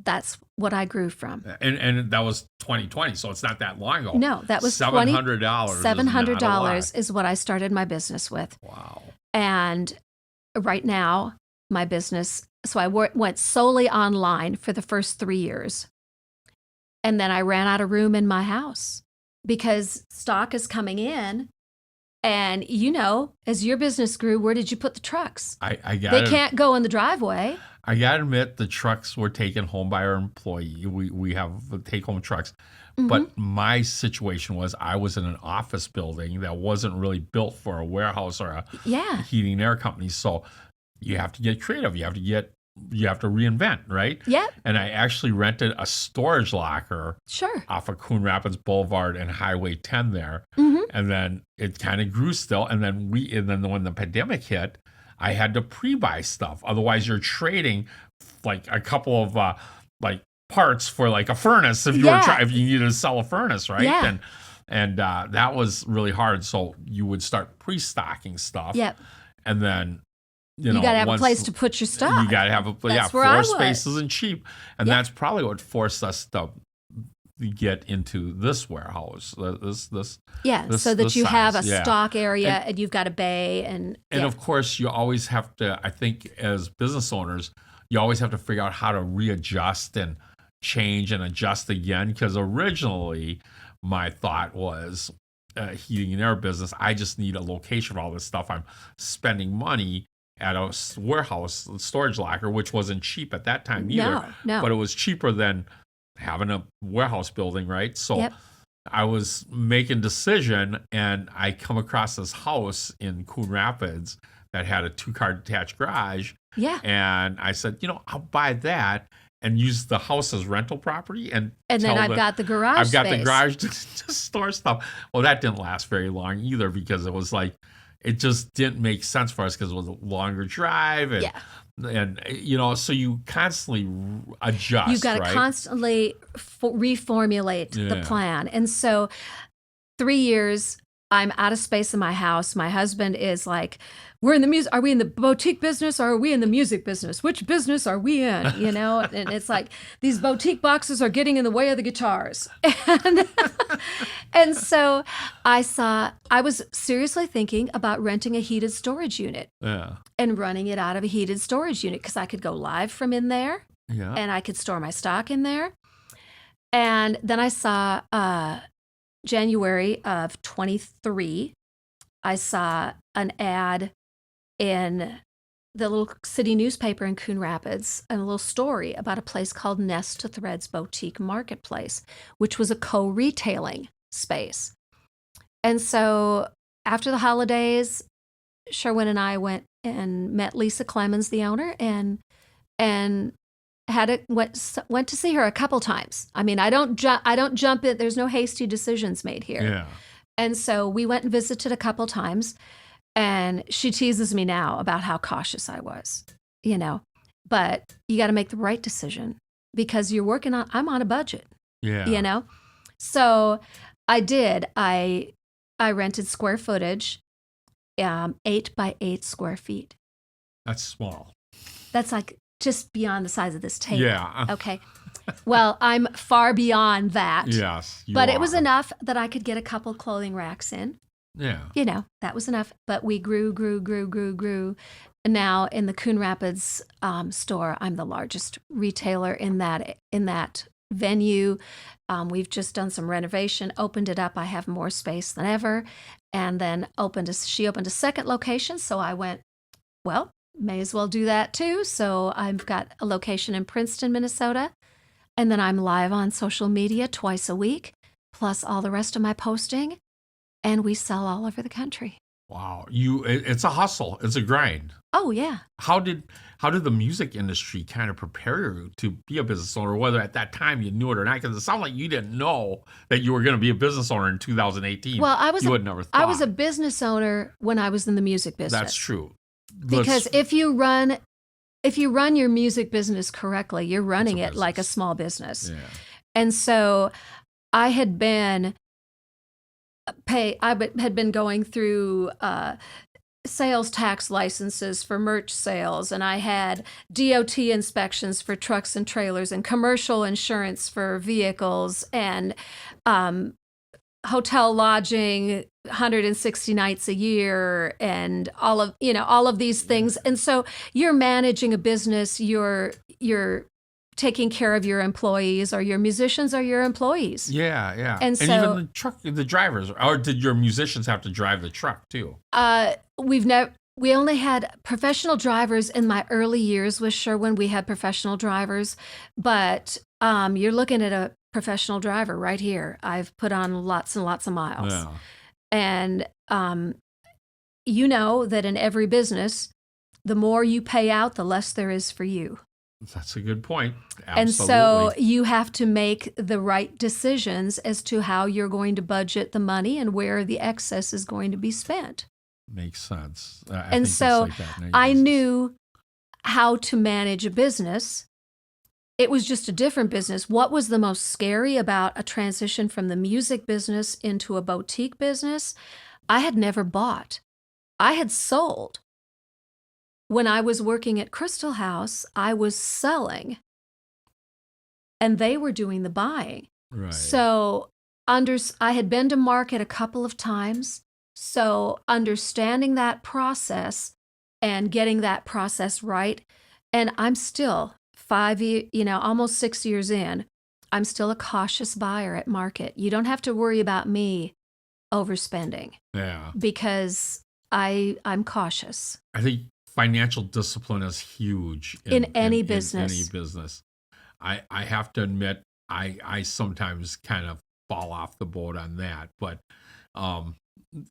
that's what I grew from. And that was 2020, so it's not that long ago. No, that was $700. $700 is what I started my business with. Wow. And right now, my business, so I went solely online for the first 3 years. And then I ran out of room in my house because stock is coming in. And as your business grew, where did you put the trucks? They can't go in the driveway. I got to admit, the trucks were taken home by our employee. We have take-home trucks. Mm-hmm. But my situation was I was in an office building that wasn't really built for a warehouse or a heating and air company. So you have to get creative. You have to reinvent, right? Yeah. And I actually rented a storage locker off of Coon Rapids Boulevard and Highway 10 there. Mm-hmm. And then it kind of grew still. And then when the pandemic hit, I had to pre-buy stuff. Otherwise, you're trading like a couple of parts for like a furnace if you needed to sell a furnace, right? Yeah. And And that was really hard. So you would start pre-stocking stuff. Yep. And then, You got to have a place to put your stuff. You got to have That's where I floor was. space isn't cheap. And Yep. that's probably what forced us to get into this warehouse. Yeah, this- so that this you have a size. Yeah. stock area and you've got a bay and yeah. Of course, you always have to, I think, as business owners, you always have to figure out how to readjust and change and adjust again. Because originally, my thought was heating and air business, I just need a location for all this stuff. I'm spending money at a warehouse storage locker, which wasn't cheap at that time either. No. But it was cheaper than having a warehouse building, right? So Yep. I was making decision, and I come across this house in Coon Rapids that had a 2-car detached garage. Yeah. And I said, I'll buy that and use the house as rental property. And And then I've got the garage I've got the space. garage to store stuff. Well, that didn't last very long either, because it was like, it just didn't make sense for us because it was a longer drive. And, Yeah. and so you constantly adjust. You've got to right? constantly reformulate the plan. And so 3 years, I'm out of space in my house. My husband is like, we're in the music. Are we in the boutique business or are we in the music business? Which business are we in? And it's like these boutique boxes are getting in the way of the guitars. And so I was seriously thinking about renting a heated storage unit and running it out of a heated storage unit because I could go live from in there and I could store my stock in there. And then I saw January of 23, I saw an ad in the little city newspaper in Coon Rapids, and a little story about a place called Nest to Threads Boutique Marketplace, which was a co-retailing space. And so after the holidays, Sherwin and I went and met Lisa Clemens, the owner, and went to see her a couple times. I mean, I don't jump in. There's no hasty decisions made here. Yeah. And so we went and visited a couple times, and she teases me now about how cautious I was, but you got to make the right decision because I'm on a budget, So I did. I rented square footage, 8 by 8 square feet. That's small. That's like just beyond the size of this table. Yeah. Okay. Well, I'm far beyond that. Yes. But it was enough that I could get a couple clothing racks in. Yeah. That was enough. But we grew. Now in the Coon Rapids store, I'm the largest retailer in that venue. We've just done some renovation, opened it up. I have more space than ever. And then she opened a second location. So I went, well, may as well do that too. So I've got a location in Princeton, Minnesota. And then I'm live on social media twice a week, plus all the rest of my posting. And we sell all over the country. Wow. It's a hustle. It's a grind. Oh, yeah. How did the music industry kind of prepare you to be a business owner, whether at that time you knew it or not? Because it sounded like you didn't know that you were going to be a business owner in 2018. Well, I would never thought. I was a business owner when I was in the music business. That's true. Because if you run your music business correctly, you're running it like a small business. Yeah. And so I had been going through sales tax licenses for merch sales, and I had DOT inspections for trucks and trailers, and commercial insurance for vehicles, and hotel lodging 160 nights a year, and all of these things. And so you're managing a business, you're taking care of your employees, or your musicians are your employees. Yeah. And so even the drivers, or did your musicians have to drive the truck too? We only had professional drivers in my early years with Sherwin. We had professional drivers, but you're looking at a professional driver right here. I've put on lots and lots of miles. Yeah. And you know that in every business, the more you pay out, the less there is for you. That's a good point. Absolutely. And so you have to make the right decisions as to how you're going to budget the money and where the excess is going to be spent. Makes sense. And so I knew how to manage a business it was just a different business. What was the most scary about a transition from the music business into a boutique business? I had never bought. I had sold. When I was working at Crystal House, I was selling, and they were doing the buying. Right. So I had been to market a couple of times. So understanding that process and getting that process right, and I'm still 5 years, almost 6 years in, I'm still a cautious buyer at market. You don't have to worry about me overspending. Yeah. Because I'm cautious. I think financial discipline is huge in any business. In any business. I have to admit, I sometimes kind of fall off the boat on that, but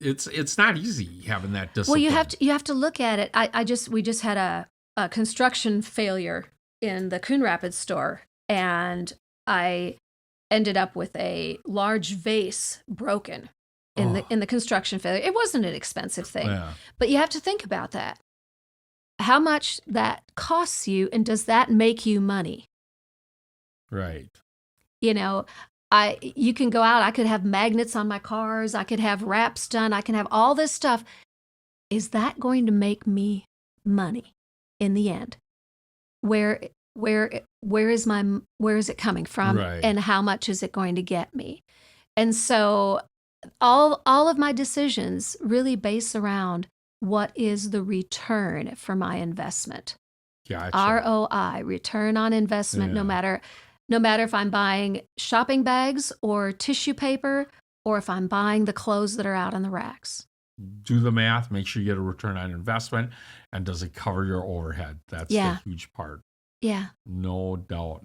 it's not easy having that discipline. Well, you have to look at it. We just had a construction failure in the Coon Rapids store, and I ended up with a large vase broken in the construction failure. It wasn't an expensive thing, but you have to think about that. How much that costs you, and does that make you money? Right. You can go out. I could have magnets on my cars. I could have wraps done. I can have all this stuff. Is that going to make me money in the end? Where is it coming from? Right. And how much is it going to get me? And so all of my decisions really base around what is the return for my investment. Gotcha. ROI, return on investment, no matter if I'm buying shopping bags or tissue paper, or if I'm buying the clothes that are out on the racks. Do the math, make sure you get a return on investment, and does it cover your overhead? That's the huge part. Yeah. No doubt.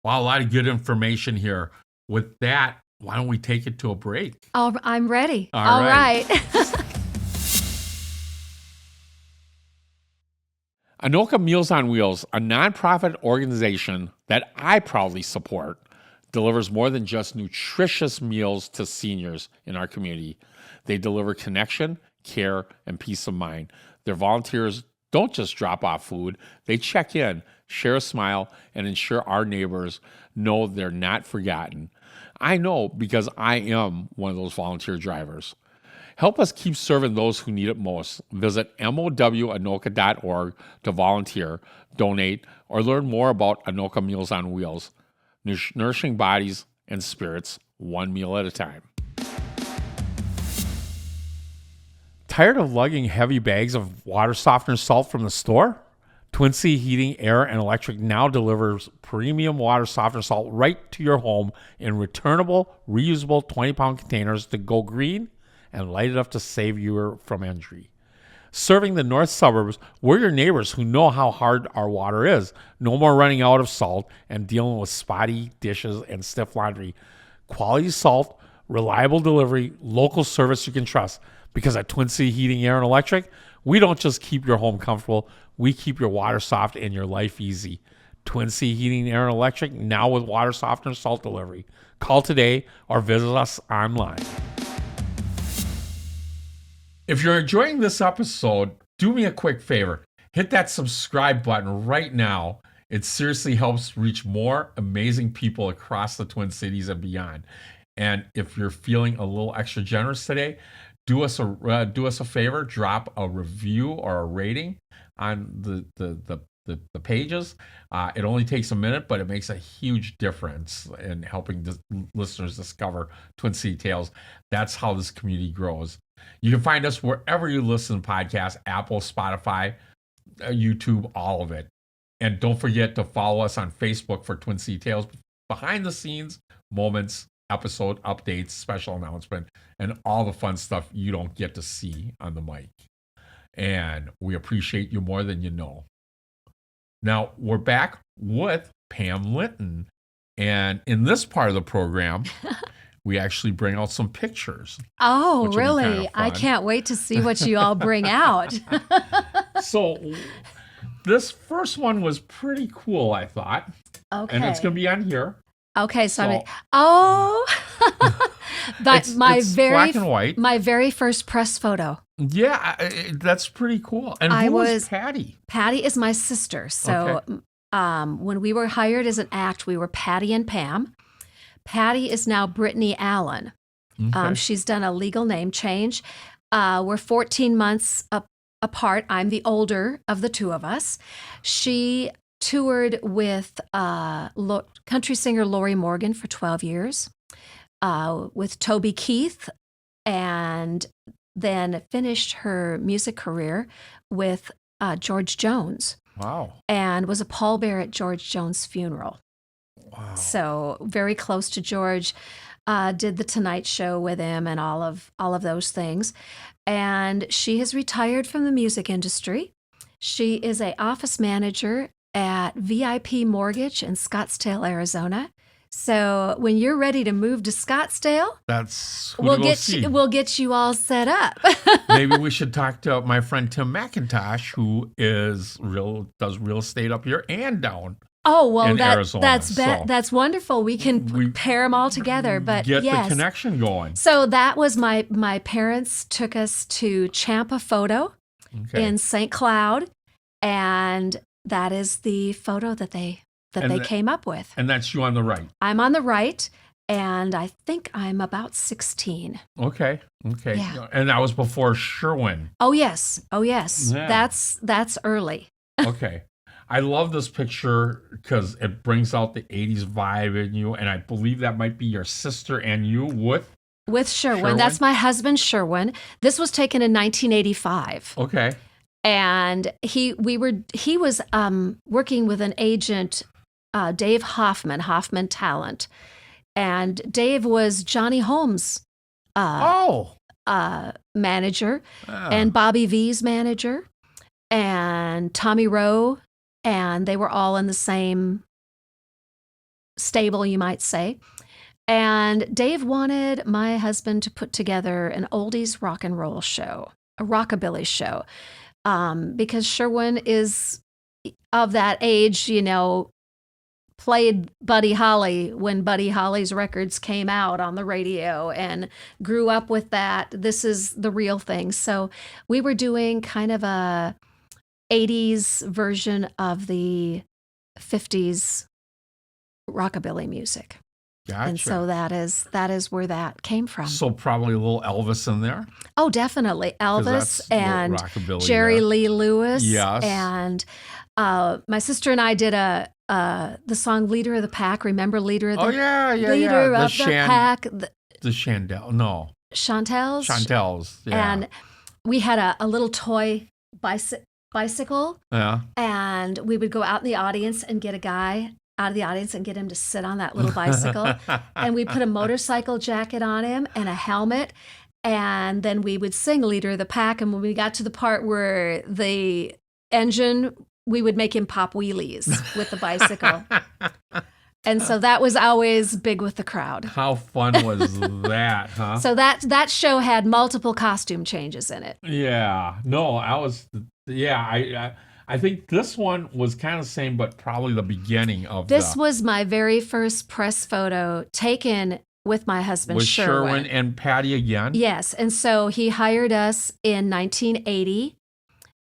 Wow, a lot of good information here. With that, why don't we take it to a break? Oh, I'm ready. All right. Anoka Meals on Wheels, a nonprofit organization that I proudly support, delivers more than just nutritious meals to seniors in our community. They deliver connection, care, and peace of mind. Their volunteers don't just drop off food. They check in, share a smile, and ensure our neighbors know they're not forgotten. I know because I am one of those volunteer drivers. Help us keep serving those who need it most. Visit mowanoka.org to volunteer, donate, or learn more about Anoka Meals on Wheels, nourishing bodies and spirits one meal at a time. Tired of lugging heavy bags of water softener salt from the store? Twin Sea Heating, Air, and Electric now delivers premium water softener salt right to your home in returnable, reusable 20-pound containers to go green and light it up to save you from injury. Serving the north suburbs, we're your neighbors who know how hard our water is. No more running out of salt and dealing with spotty dishes and stiff laundry. Quality salt, reliable delivery, local service you can trust. Because at Twin Sea Heating, Air, and Electric, we don't just keep your home comfortable, we keep your water soft and your life easy. Twin Sea Heating, Air, and Electric, now with water softener salt delivery. Call today or visit us online. If you're enjoying this episode, do me a quick favor. Hit that subscribe button right now. It seriously helps reach more amazing people across the Twin Cities and beyond. And if you're feeling a little extra generous today, do us a favor, drop a review or a rating on the pages. It only takes a minute, but it makes a huge difference in helping listeners discover Twin City Tales. That's how this community grows. You can find us wherever you listen to podcasts, Apple, Spotify, YouTube, all of it. And don't forget to follow us on Facebook for Twin City Tales, behind the scenes moments, episode updates, special announcement, and all the fun stuff you don't get to see on the mic. And we appreciate you more than you know. Now, we're back with Pam Linton. And in this part of the program, we actually bring out some pictures. Oh, really? I can't wait to see what you all bring out. So this first one was pretty cool, I thought. Okay. And it's going to be on here. Okay, so that's it's black and white. My very first press photo. Yeah, that's pretty cool. And who was Patty? Patty is my sister. So When we were hired as an act, we were Patty and Pam. Patty is now Brittany Allen. Okay. She's done a legal name change. We're 14 months apart. I'm the older of the two of us. She toured with country singer Lori Morgan for 12 years, with Toby Keith, and then finished her music career with George Jones. Wow. And was a pallbearer at George Jones' funeral. Wow. So very close to George. Did the Tonight Show with him and all of those things. And she has retired from the music industry. She is an office manager at VIP Mortgage in Scottsdale, Arizona. So when you're ready to move to Scottsdale, That's who we'll to go get see. we'll get you all set up. Maybe we should talk to my friend Tim McIntosh, who does real estate up here and down. Oh, well, In Arizona, so- that's wonderful. We can pair them all together. But Get yes. the connection going. So that was my parents took us to Champa Photo Okay. in St. Cloud, and that is the photo that they came up with. And that's you on the right. I'm on the right, and I think I'm about 16. Okay. Yeah. And that was before Sherwin. Oh yes. Yeah. That's early. Okay. I love this picture because it brings out the 80s vibe in you. And I believe that might be your sister and you With Sherwin. Sherwin? That's my husband, Sherwin. This was taken in 1985. Okay. And he was working with an agent, Dave Hoffman Talent, and Dave was Johnny Holmes' manager, and Bobby V's manager, and Tommy Rowe, and they were all in the same stable, you might say. And Dave wanted my husband to put together an oldies rock and roll show, a rockabilly show. Because Sherwin is of that age, played Buddy Holly when Buddy Holly's records came out on the radio and grew up with that. This is the real thing. So we were doing kind of a 80s version of the 50s rockabilly music. Gotcha. And so that is where that came from. So probably a little Elvis in there. Oh, definitely. 'Cause Elvis that's the and rockabilly Jerry there. Lee Lewis. Yes. And my sister and I did the song Leader of the Pack. Remember Leader of the Oh, yeah. Leader of the Pack? The Chandel. No. Chantel's. Chantel's. Yeah. And we had a little toy bicycle. Yeah. And we would go out in the audience and get a guy out of the audience and get him to sit on that little bicycle. And we put a motorcycle jacket on him and a helmet. And then we would sing Leader of the Pack. And when we got to the part where the engine, we would make him pop wheelies with the bicycle. And so that was always big with the crowd. How fun was that, huh? So that show had multiple costume changes in it. Yeah. No, I think this one was kind of the same, but probably the beginning of This was my very first press photo taken with my husband, with Sherwin. Sherwin and Patty again. Yes. And so he hired us in 1980,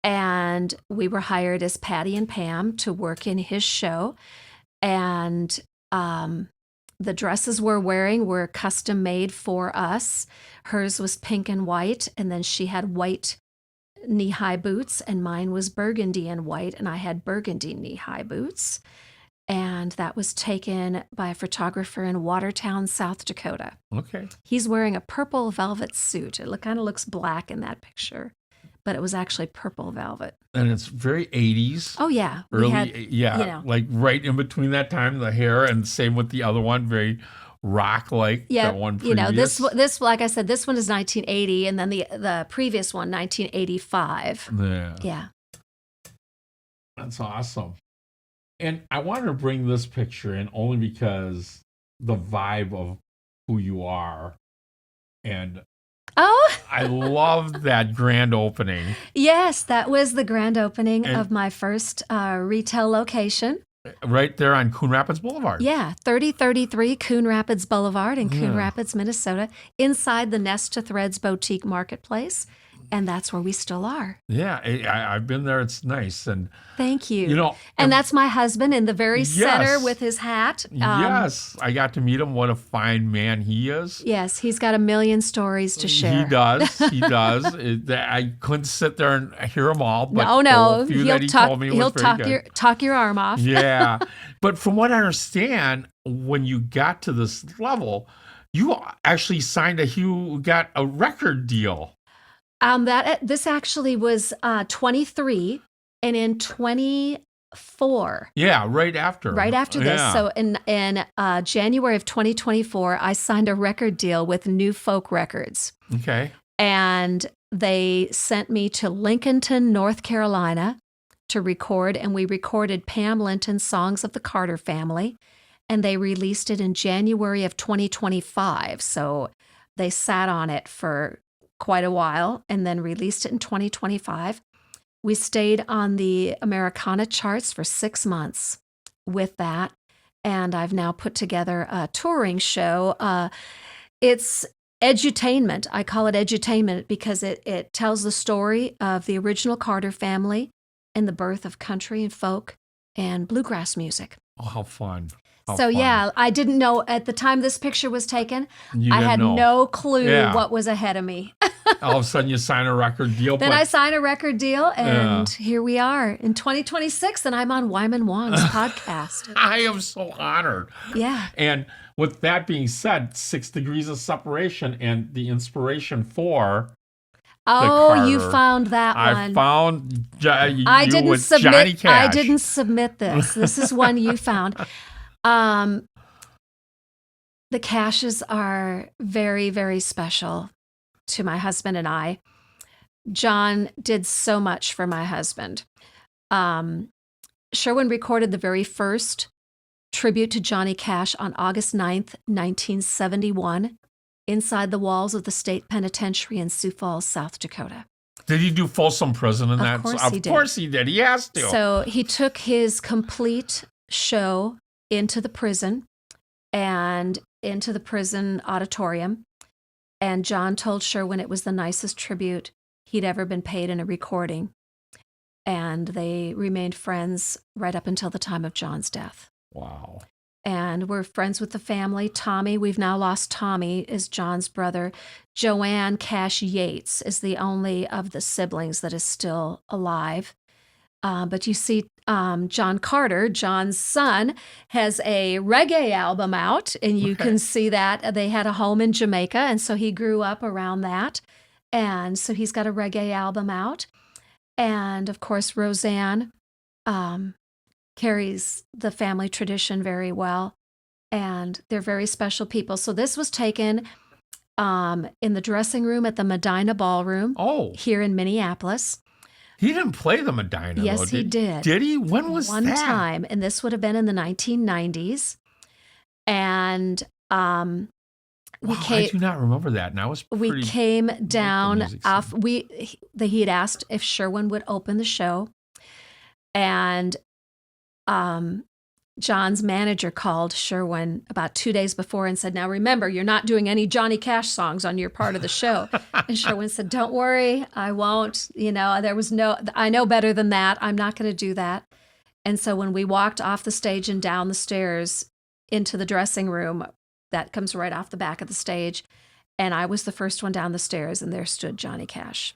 and we were hired as Patty and Pam to work in his show. And the dresses we're wearing were custom made for us. Hers was pink and white, and then she had white knee-high boots, and mine was burgundy and white, and I had burgundy knee-high boots. And that was taken by a photographer in Watertown, South Dakota. Okay. He's wearing a purple velvet suit. It kind of looks black in that picture, but it was actually purple velvet. And it's very 80s. Oh, yeah. Like right in between that time, the hair, and same with the other one, very rock-like. Yeah, that one previous. this like I said, this one is 1980, and then the previous one, 1985. Yeah. Yeah. That's awesome. And I wanted to bring this picture in only because the vibe of who you are. And Oh, I love that grand opening. yes, that was the grand opening of my first retail location. Right there on Coon Rapids Boulevard. Yeah, 3033 Coon Rapids Boulevard in Coon Rapids, Minnesota, inside the Nest to Threads Boutique Marketplace. And that's where we still are. Yeah, I've been there. It's nice. And, Thank you. you know, And that's my husband in the very center Yes. with his hat. yes, I got to meet him. What a fine man he is. Yes, he's got a million stories to share. He does. He does. I couldn't sit there and hear them all, but No. the few He'll that he talk, told me he'll was very good. talk your arm off. Yeah. But from what I understand, when you got to this level, you actually got a record deal. This actually was 23, and in 24. Yeah, right after. Right after this. Yeah. So in January of 2024, I signed a record deal with New Folk Records. Okay. And they sent me to Lincolnton, North Carolina to record, and we recorded Pam Linton's Songs of the Carter Family, and they released it in January of 2025. So they sat on it for quite a while and then released it in 2025. We stayed on the Americana charts for 6 months with that, and I've now put together a touring show. It's edutainment. I call it edutainment because it tells the story of the original Carter family and the birth of country and folk and bluegrass music. Oh, how fun. Yeah, I didn't know at the time this picture was taken. You I didn't had know. no clue Yeah. what was ahead of me. All of a sudden you sign a record deal. Then but I signed a record deal, and here we are in 2026, and I'm on Wymond Wong's podcast. I am so honored. Yeah. And with that being said, 6 Degrees of Separation and the inspiration for Oh, you Carter. found that I one. found you I didn't with submit. Johnny Cash. I didn't submit this. This is one you found. The Cashes are very, very special to my husband and I. John did so much for my husband. Sherwin recorded the very first tribute to Johnny Cash on August 9th, 1971, inside the walls of the state penitentiary in Sioux Falls, South Dakota. Did he do Folsom Prison in that? Of course he did. Of course he did. He has to. So he took his complete show into the prison and into the prison auditorium. And John told Sherwin it was the nicest tribute he'd ever been paid in a recording. And they remained friends right up until the time of John's death. Wow. And we're friends with the family. Tommy, we've now lost Tommy, is John's brother. Joanne Cash Yates is the only of the siblings that is still alive. But you see, John Carter, John's son, has a reggae album out, and you can see that they had a home in Jamaica, and so he grew up around that. And so he's got a reggae album out. And of course, Roseanne carries the family tradition very well, and they're very special people. So this was taken in the dressing room at the Medina Ballroom here in Minneapolis. He didn't play the Medina, Yes, though, he did. Did he? When was One that? time, and this would have been in the 1990s. And I do not remember that. And I was we came down off. He had asked if Sherwin would open the show, and John's manager called Sherwin about 2 days before and said, "Now remember, you're not doing any Johnny Cash songs on your part of the show." And Sherwin said, "Don't worry, I won't. I know better than that. I'm not going to do that." And so when we walked off the stage and down the stairs into the dressing room, that comes right off the back of the stage, and I was the first one down the stairs, and there stood Johnny Cash.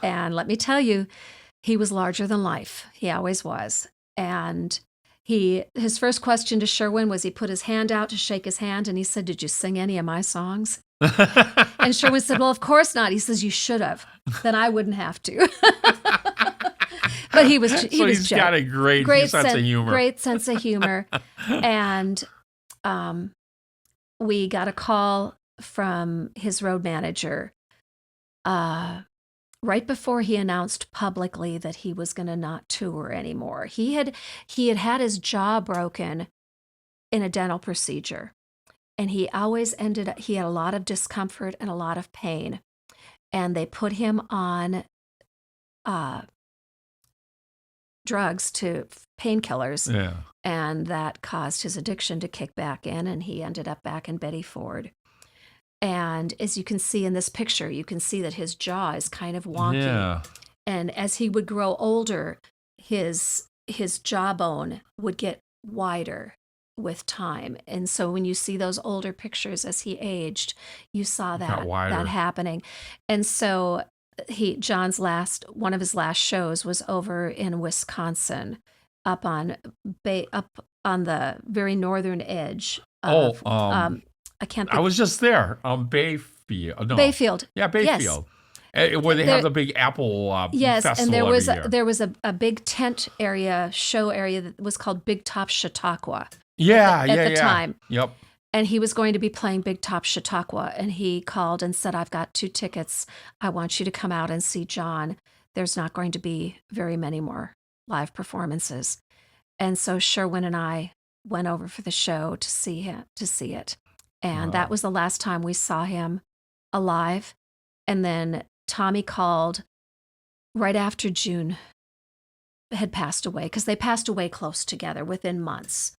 And let me tell you, he was larger than life. He always was. And his first question to Sherwin was, he put his hand out to shake his hand, and he said, "Did you sing any of my songs?" And Sherwin said, "Well, of course not." He says, "You should have. Then I wouldn't have to." But he was he's got a great sense of humor. Great sense of humor. And we got a call from his road manager right before he announced publicly that he was going to not tour anymore. He had his jaw broken in a dental procedure, and he had a lot of discomfort and a lot of pain, and they put him on drugs, to painkillers. Yeah. And that caused his addiction to kick back in, and he ended up back in Betty Ford. And as you can see in this picture, you can see that his jaw is kind of wonky. Yeah. And as he would grow older, his jawbone would get wider with time. And so when you see those older pictures as he aged, you saw Got wider. that happening. And so one of his last shows was over in Wisconsin, up on the very northern edge of I can't think. I was just there. Bayfield. No. Bayfield. Yeah, Bayfield. Yes. Where they have the big apple yes, festival and there was every year. a big tent show area that was called Big Top Chautauqua. At the time. Yep. And he was going to be playing Big Top Chautauqua, and he called and said, "I've got 2 tickets. I want you to come out and see John. There's not going to be very many more live performances." And so Sherwin and I went over for the show to see it. And that was the last time we saw him alive. And then Tommy called right after June had passed away, because they passed away close together within months.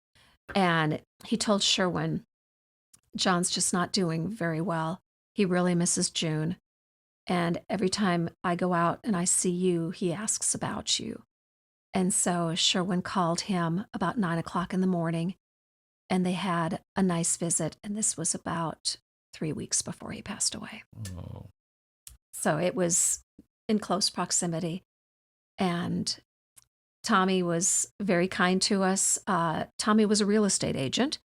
And he told Sherwin, "John's just not doing very well. He really misses June. And every time I go out and I see you, he asks about you." And so Sherwin called him about 9:00 in the morning, and they had a nice visit. And this was about 3 weeks before he passed away. Oh. So it was in close proximity. And Tommy was very kind to us. Tommy was a real estate agent,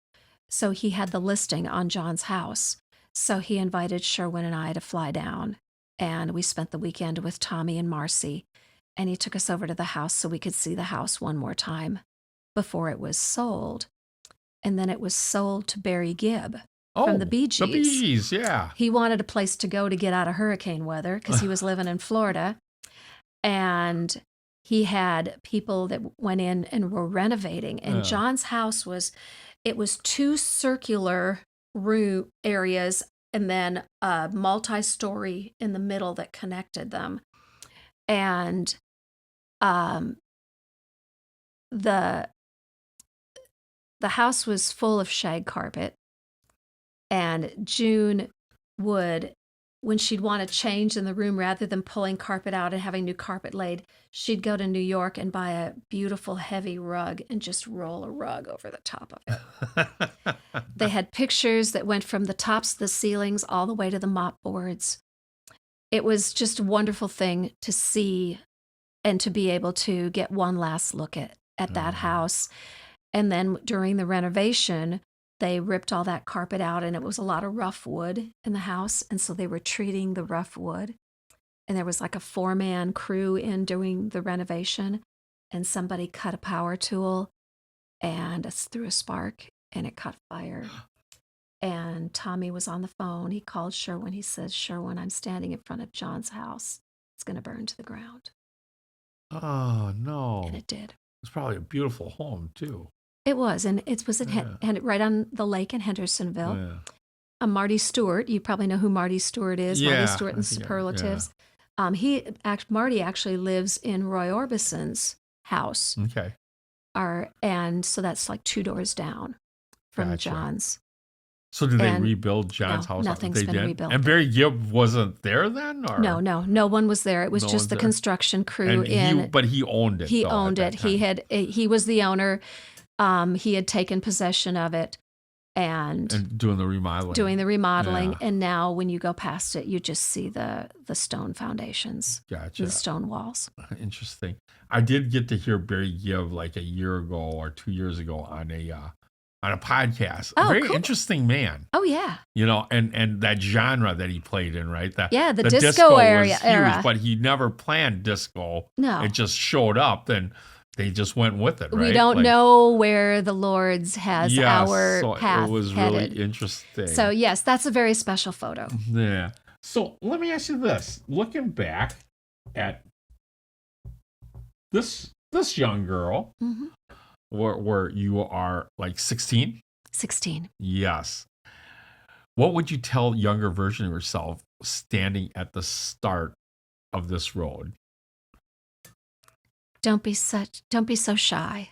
so he had the listing on John's house. So he invited Sherwin and I to fly down, and we spent the weekend with Tommy and Marcy, and he took us over to the house so we could see the house one more time before it was sold. And then it was sold to Barry Gibb from the Bee Gees. The Bee Gees, yeah. He wanted a place to go to get out of hurricane weather because he was living in Florida. And he had people that went in and were renovating. And John's house was 2 circular room areas and then a multi-story in the middle that connected them. And the house was full of shag carpet. And June would, when she'd want to change in the room, rather than pulling carpet out and having new carpet laid, she'd go to New York and buy a beautiful heavy rug and just roll a rug over the top of it. They had pictures that went from the tops of the ceilings all the way to the mop boards. It was just a wonderful thing to see and to be able to get one last look at that house. And then during the renovation, they ripped all that carpet out, and it was a lot of rough wood in the house. And so they were treating the rough wood. And there was like a 4-man crew in doing the renovation. And somebody cut a power tool and threw a spark, and it caught fire. And Tommy was on the phone. He called Sherwin. He says, "Sherwin, I'm standing in front of John's house. It's going to burn to the ground." Oh, no. And it did. It's probably a beautiful home, too. It was, and it was right on the lake in Hendersonville. Yeah. Marty Stewart, you probably know who Marty Stewart is. Yeah, Marty Stewart and the Superlatives. Marty actually lives in Roy Orbison's house. Okay. And so that's like 2 doors down from Gotcha. John's. So did they rebuild John's house? Nothing's been rebuilt. And Barry Gibb wasn't there then? Or? No one was there. It was just the construction crew but he owned it. He owned it. He was the owner. He had taken possession of it and doing the remodeling. Yeah. And now when you go past it, you just see the stone foundations. Gotcha. The stone walls. Interesting. I did get to hear Barry Gibb like a year ago or 2 years ago on a podcast. Oh, a very cool. Interesting man. Oh yeah. And that genre that he played in, right? The disco was huge, era. But he never planned disco. No. It just showed up, and they just went with it, right? We don't know where the Lord's has our so path it was headed. Really interesting. So yes, that's a very special photo. Yeah. So let me ask you this. Looking back at this young girl, Mm-hmm. where you are like 16? 16. Yes. What would you tell younger version of yourself standing at the start of this road? Don't be so shy.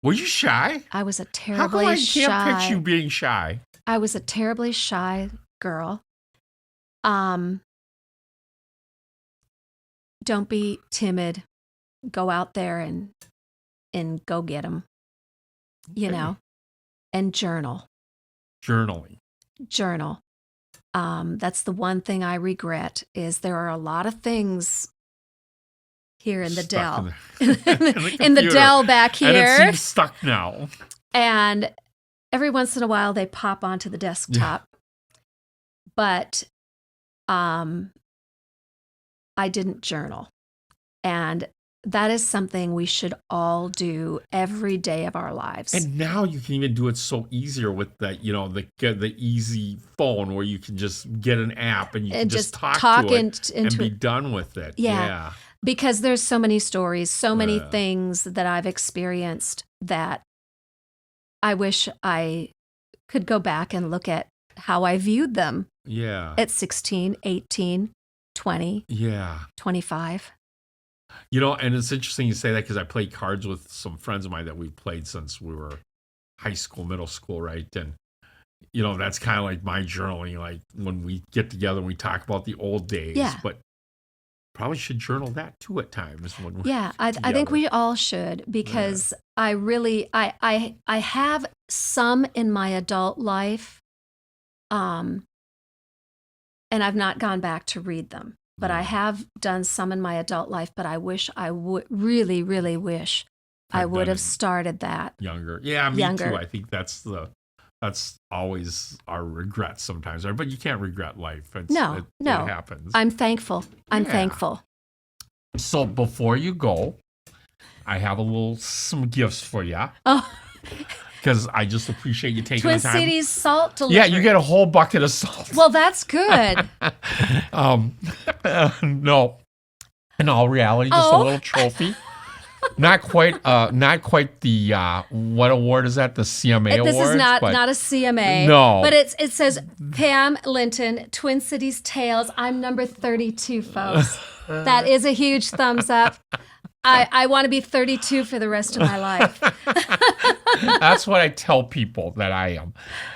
Were you shy? I was a How come terribly I shy. can't picture you being shy? I was a terribly shy girl. Don't be timid. Go out there and go get them, and journal. Journaling. Journal. That's the one thing I regret is there are a lot of things here in the Stuck Dell. in the In the computer. Dell back And it here. seems stuck now. And every once in a while they pop onto the desktop. But I didn't journal. And that is something we should all do every day of our lives. And now you can even do it so easier with that, the easy phone where you can just get an app and you can just talk to it and be done with it. Yeah. Because there's so many stories, so many things that I've experienced that I wish I could go back and look at how I viewed them Yeah. at 16, 18, 20, Yeah. 25. And it's interesting you say that because I played cards with some friends of mine that we've played since we were high school, middle school, right? And, that's kind of like my journaling, like when we get together and we talk about the old days. Yeah. But probably should journal that too at times. I think we all should because I really, I have some in my adult life, and I've not gone back to read them. But I have done some in my adult life, but I wish I would really, really wish I would have started that younger. Yeah, me younger. too. I think that's always our regret sometimes. But you can't regret life. It happens. I'm thankful. I'm thankful. So before you go, I have some gifts for you. Oh. Because I just appreciate you taking Twin the time. Cities salt delivery. Yeah, you get a whole bucket of salt. Well, that's good. No. In all reality, just a little trophy. Not quite the what award is that? The CMA award? This is not a CMA. No. But it says Pam Linton, Twin Cities Tales. I'm number 32, folks. That is a huge thumbs up. I want to be 32 for the rest of my life. That's what I tell people that I am.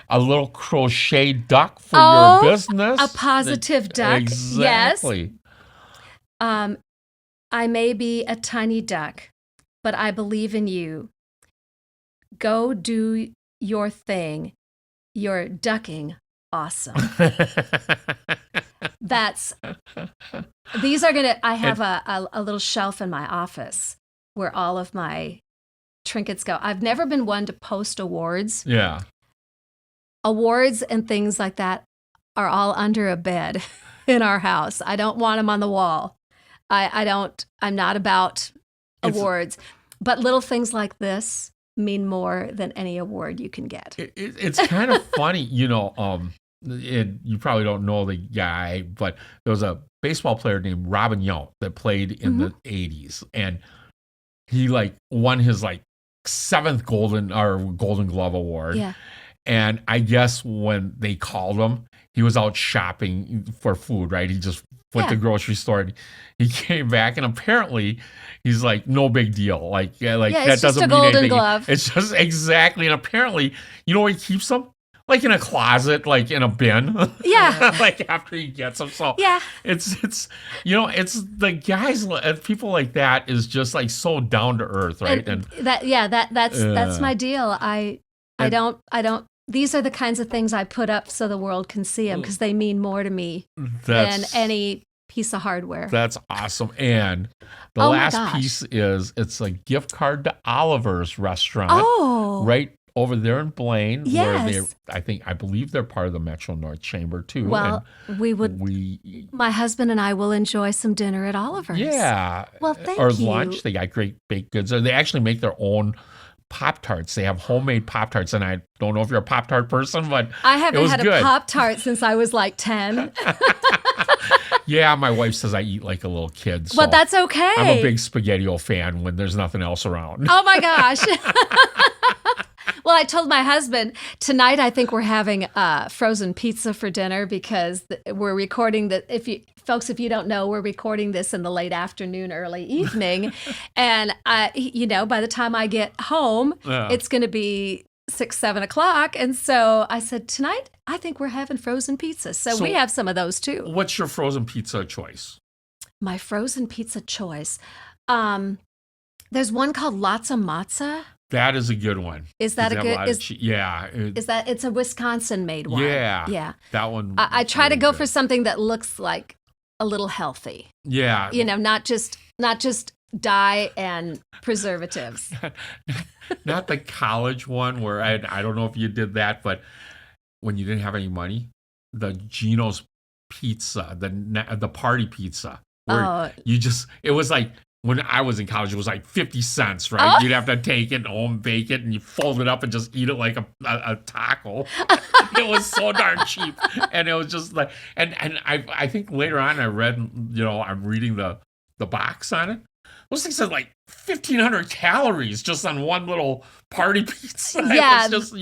A little crochet duck for your business. A positive duck. Exactly. Yes. I may be a tiny duck, but I believe in you. Go do your thing. You're ducking awesome. These are I have a little shelf in my office where all of my trinkets go. I've never been one to post awards. Yeah. Awards and things like that are all under a bed in our house. I don't want them on the wall. I'm not about awards, but little things like this mean more than any award you can get. It's kind of funny, you probably don't know the guy, but there was a baseball player named Robin Yount that played in the 80s, and he won his 7th Golden Glove award. Yeah. And I guess when they called him, he was out shopping for food, right? He just went to the grocery store and he came back, and apparently he's no big deal. That it's doesn't just a mean Golden anything. Glove. It's just exactly, and apparently, where he keeps them? In a closet, in a bin. Yeah. After he gets them. So yeah. It's it's the guys, people like that is just so down to earth, right? That's my deal. I don't. These are the kinds of things I put up so the world can see them because they mean more to me than any piece of hardware. That's awesome. And the last piece it's a gift card to Oliver's restaurant. Oh. Right over there in Blaine, yes. where I believe they're part of the Metro North Chamber too. Well, and my husband and I will enjoy some dinner at Oliver's. Yeah. Well, thank or you. Or lunch. They got great baked goods. They actually make their own Pop-Tarts. They have homemade Pop-Tarts, and I don't know if you're a Pop-Tart person, but I haven't had good. a Pop-Tart since I was 10. Yeah, my wife says I eat like a little kid. So but that's okay. I'm a big SpaghettiO fan when there's nothing else around. Oh my gosh. Well, I told my husband tonight I think we're having frozen pizza for dinner because we're recording if you don't know, we're recording this in the late afternoon, early evening. And by the time I get home, it's going to be 6, 7 o'clock. And so I said, tonight, I think we're having frozen pizza. So we have some of those too. What's your frozen pizza choice? My frozen pizza choice. There's one called Lots of Matza. That is a good one. Is that a good? Yeah. It's a Wisconsin-made one? Yeah. That one. I try to go for something that looks like a little healthy. Yeah. Not just dye and preservatives. Not the college one where I don't know if you did that, but when you didn't have any money, the Geno's pizza, the party pizza, where it was like, when I was in college, it was like 50 cents, right? You'd have to take it home, bake it, and you fold it up and just eat it like a taco. It was so darn cheap. And it was just like, and I think later on I read, I'm reading the box on it. Those things had like 1,500 calories just on one little party pizza. Yeah. It's just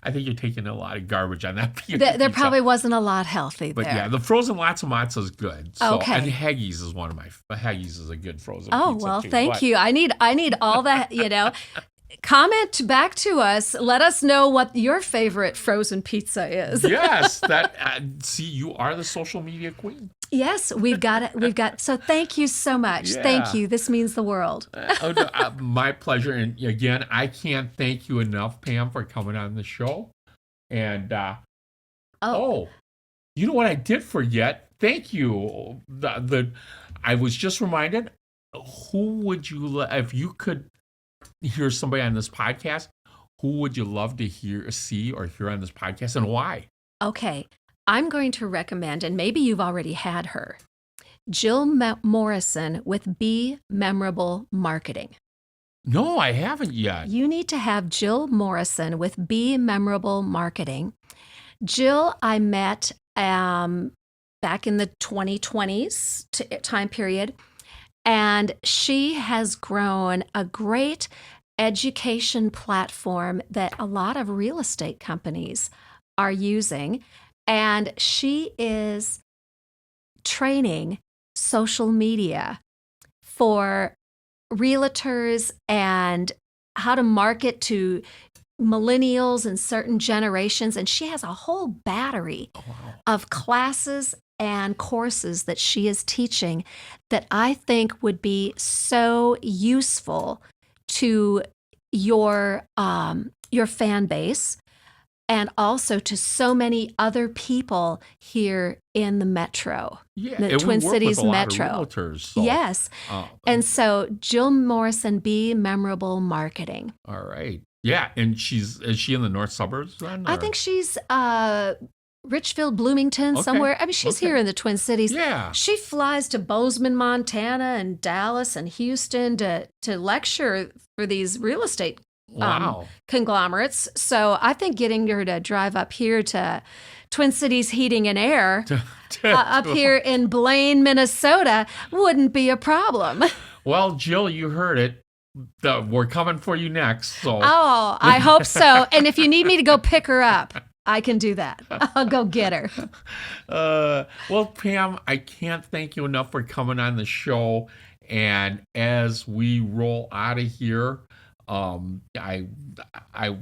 I think you're taking a lot of garbage on that pizza. There probably wasn't a lot healthy there. But yeah, the frozen Lots of Matza is good. So, okay. And Haggis is one of Haggis is a good frozen pizza. Oh, well, thank you. I need all that, Comment back to us. Let us know what your favorite frozen pizza is. Yes, see, you are the social media queen. Yes, we've got it. So thank you so much. Yeah. Thank you. This means the world. My pleasure. And again, I can't thank you enough, Pam, for coming on the show. And you know what I did forget? Thank you. I was just reminded. Who would you if you could hear somebody on this podcast? Who would you love to see or hear on this podcast, and why? Okay. I'm going to recommend, and maybe you've already had her, Jill Morrison with Be Memorable Marketing. No, I haven't yet. You need to have Jill Morrison with Be Memorable Marketing. Jill, I met back in the 2020s time period, and she has grown a great education platform that a lot of real estate companies are using. And she is training social media for realtors and how to market to millennials and certain generations. And she has a whole battery of classes and courses that she is teaching that I think would be so useful to your fan base. And also to so many other people here in the metro, the Twin Cities metro. Realtors, so. Yes. And so Jill Morrison, Be Memorable Marketing. All right. Yeah. And is she in the north suburbs then? I think she's Richfield, Bloomington, somewhere. I mean, she's here in the Twin Cities. Yeah. She flies to Bozeman, Montana, and Dallas and Houston to lecture for these real estate conglomerates. So I think getting her to drive up here to Twin Cities Heating and Air up here in Blaine, Minnesota wouldn't be a problem. Well, Jill, you heard it. We're coming for you next. So. Oh, I hope so. And if you need me to go pick her up, I can do that. I'll go get her. Well, Pam, I can't thank you enough for coming on the show. And as we roll out of here, I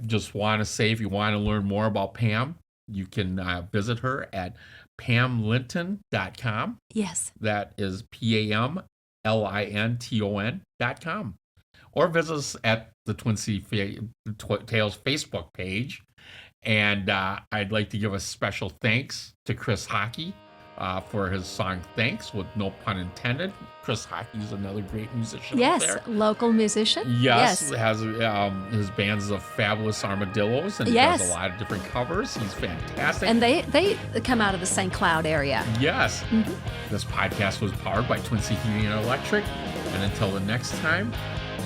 just want to say, if you want to learn more about Pam, you can visit her at pamlinton.com. Yes. That is PAMLINTON.com. Or visit us at the Twin City Tales Facebook page. And I'd like to give a special thanks to Chris Hockey for his song Thanks, with no pun intended. Chris Hockey is another great musician out there. Yes, local musician. Yes. Has his band's the Fabulous Armadillos, and he does a lot of different covers. He's fantastic. And they come out of the St. Cloud area. Yes. Mm-hmm. This podcast was powered by Twin City Heating and Electric. And until the next time,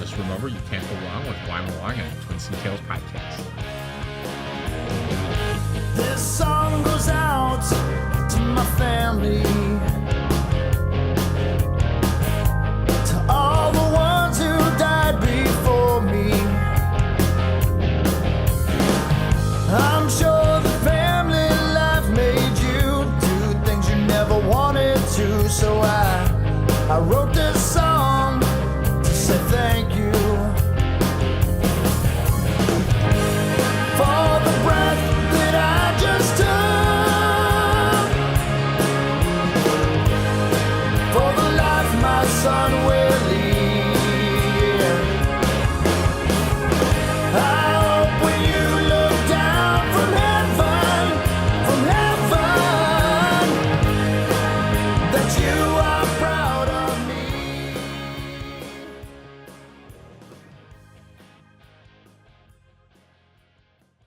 just remember, you can't go wrong with Wymond Wong on the Twin City Tales podcast. This song goes out to my family, to all the ones who died before me. I'm sure the family life made you do things you never wanted to, so I wrote this